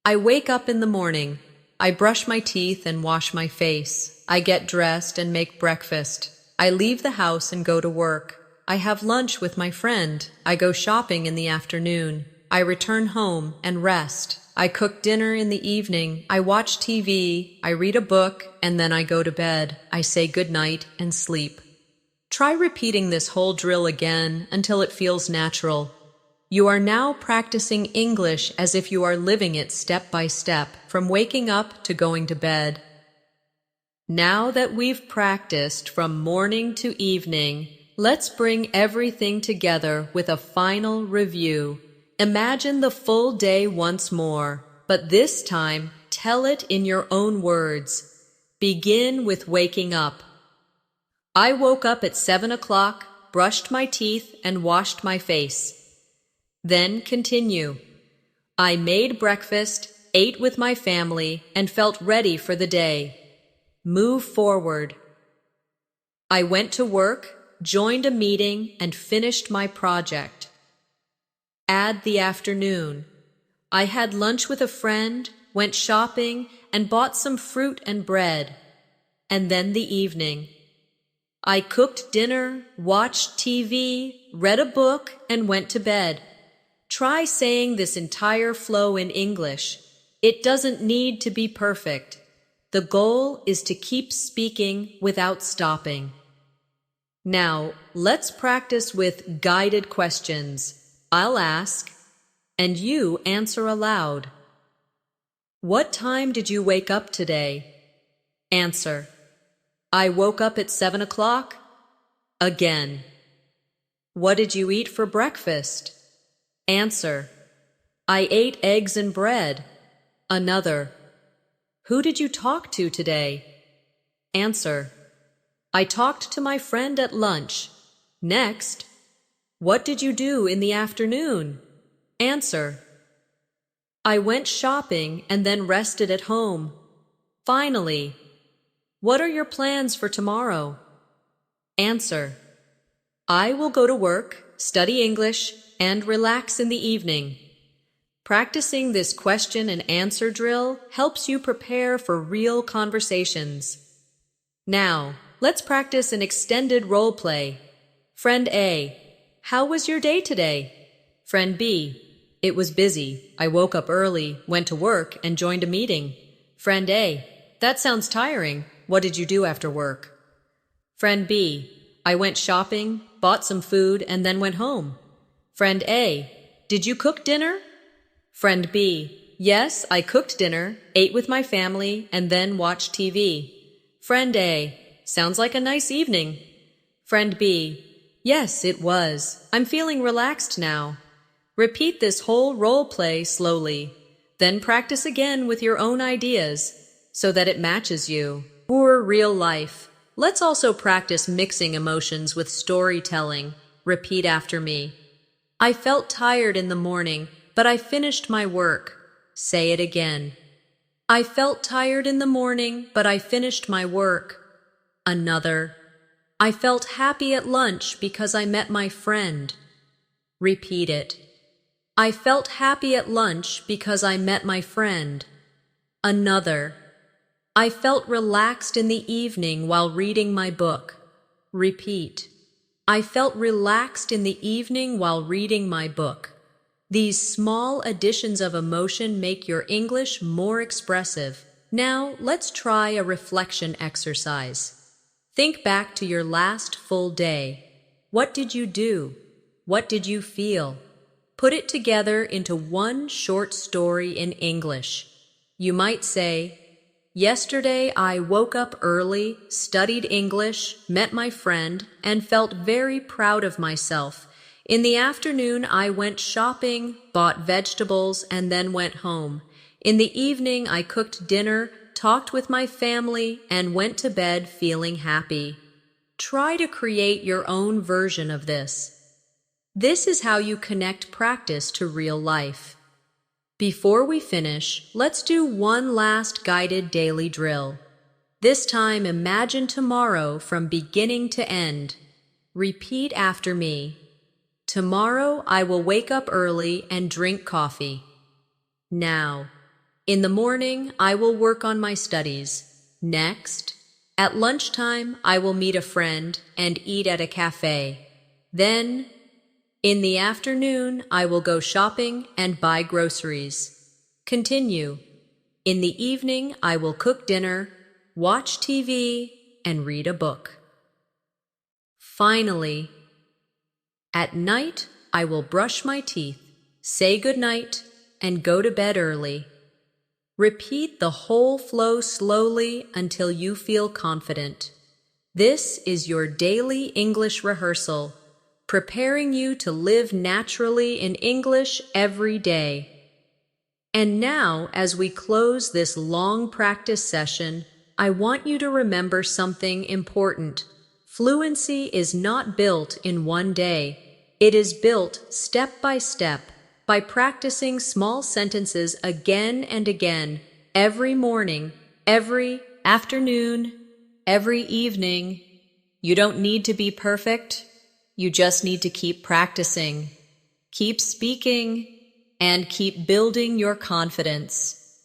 [SPEAKER 1] I wake up in the morning. I brush my teeth and wash my face. I get dressed and make breakfast. I leave the house and go to work. I have lunch with my friend. I go shopping in the afternoon. I return home and rest. I cook dinner in the evening. I watch TV. I read a book, and then I go to bed. I say goodnight and sleep. Try repeating this whole drill again until it feels natural. You are now practicing English as if you are living it step by step, from waking up to going to bed. Now that we've practiced from morning to evening, let's bring everything together with a final review. Imagine the full day once more, but this time tell it in your own words. Begin with waking up. I woke up at 7 o'clock, brushed my teeth, and washed my face. Then continue. I made breakfast, ate with my family, and felt ready for the day. Move forward. I went to work, joined a meeting, and finished my project. Add the afternoon. I had lunch with a friend, went shopping, and bought some fruit and bread. And then the evening. I cooked dinner, watched TV, read a book, and went to bed. Try saying this entire flow in English. It doesn't need to be perfect. The goal is to keep speaking without stopping. Now, let's practice with guided questions. I'll ask, and you answer aloud. What time did you wake up today? Answer. I woke up at 7 o'clock. Again. What did you eat for breakfast? Answer. I ate eggs and bread. Another. Who did you talk to today? Answer. I talked to my friend at lunch. Next. What did you do in the afternoon? Answer. I went shopping and then rested at home. Finally. What are your plans for tomorrow? Answer. I will go to work, study English, and relax in the evening. Practicing this question and answer drill helps you prepare for real conversations. Now, let's practice an extended role play. Friend A, how was your day today? Friend B, it was busy. I woke up early, went to work, and joined a meeting. Friend A, that sounds tiring. What did you do after work? Friend B, I went shopping, bought some food, and then went home. Friend A, did you cook dinner? Friend B, yes, I cooked dinner, ate with my family, and then watched TV. Friend A, sounds like a nice evening. Friend B, yes, it was. I'm feeling relaxed now. Repeat this whole role play slowly. Then practice again with your own ideas so that it matches you. For real life. Let's also practice mixing emotions with storytelling. Repeat after me. I felt tired in the morning, but I finished my work. Say it again. I felt tired in the morning, but I finished my work. Another. I felt happy at lunch because I met my friend. Repeat it. I felt happy at lunch because I met my friend. Another. I felt relaxed in the evening while reading my book. Repeat. I felt relaxed in the evening while reading my book. These small additions of emotion make your English more expressive. Now, let's try a reflection exercise. Think back to your last full day. What did you do? What did you feel? Put it together into one short story in English. You might say, yesterday I woke up early, studied English, met my friend, and felt very proud of myself. In the afternoon I went shopping, bought vegetables, and then went home. In the evening I cooked dinner, talked with my family, and went to bed feeling happy. Try to create your own version of this. This is how you connect practice to real life. Before we finish, let's do one last guided daily drill. This time, imagine tomorrow from beginning to end. Repeat after me. Tomorrow, I will wake up early and drink coffee. Now, in the morning, I will work on my studies. Next, at lunchtime, I will meet a friend and eat at a cafe. Then, in the afternoon, I will go shopping and buy groceries. Continue. In the evening, I will cook dinner, watch TV, and read a book. Finally, at night, I will brush my teeth, say goodnight, and go to bed early. Repeat the whole flow slowly until you feel confident. This is your daily English rehearsal, preparing you to live naturally in English every day. And now, as we close this long practice session, I want you to remember something important. Fluency is not built in one day. It is built step by step, by practicing small sentences again and again, every morning, every afternoon, every evening. You don't need to be perfect. You just need to keep practicing, keep speaking, and keep building your confidence.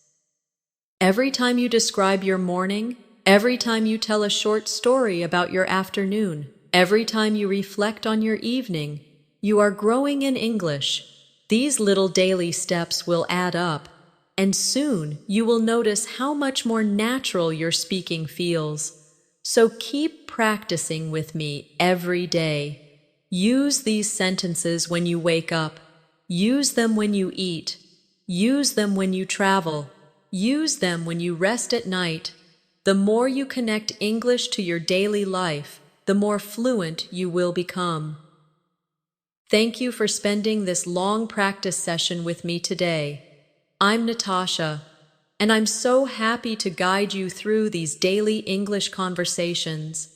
[SPEAKER 1] Every time you describe your morning, every time you tell a short story about your afternoon, every time you reflect on your evening, you are growing in English. These little daily steps will add up, and soon you will notice how much more natural your speaking feels. So keep practicing with me every day. Use these sentences when you wake up. Use them when you eat. Use them when you travel. Use them when you rest at night. The more you connect English to your daily life, the more fluent you will become. Thank you for spending this long practice session with me today. I'm Natasha, and I'm so happy to guide you through these daily English conversations.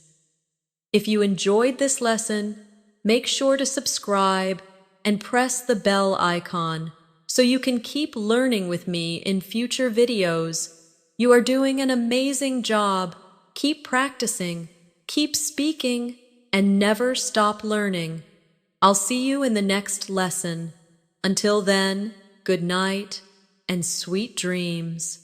[SPEAKER 1] If you enjoyed this lesson, make sure to subscribe and press the bell icon so you can keep learning with me in future videos. You are doing an amazing job. Keep practicing, keep speaking, and never stop learning. I'll see you in the next lesson. Until then, good night and sweet dreams.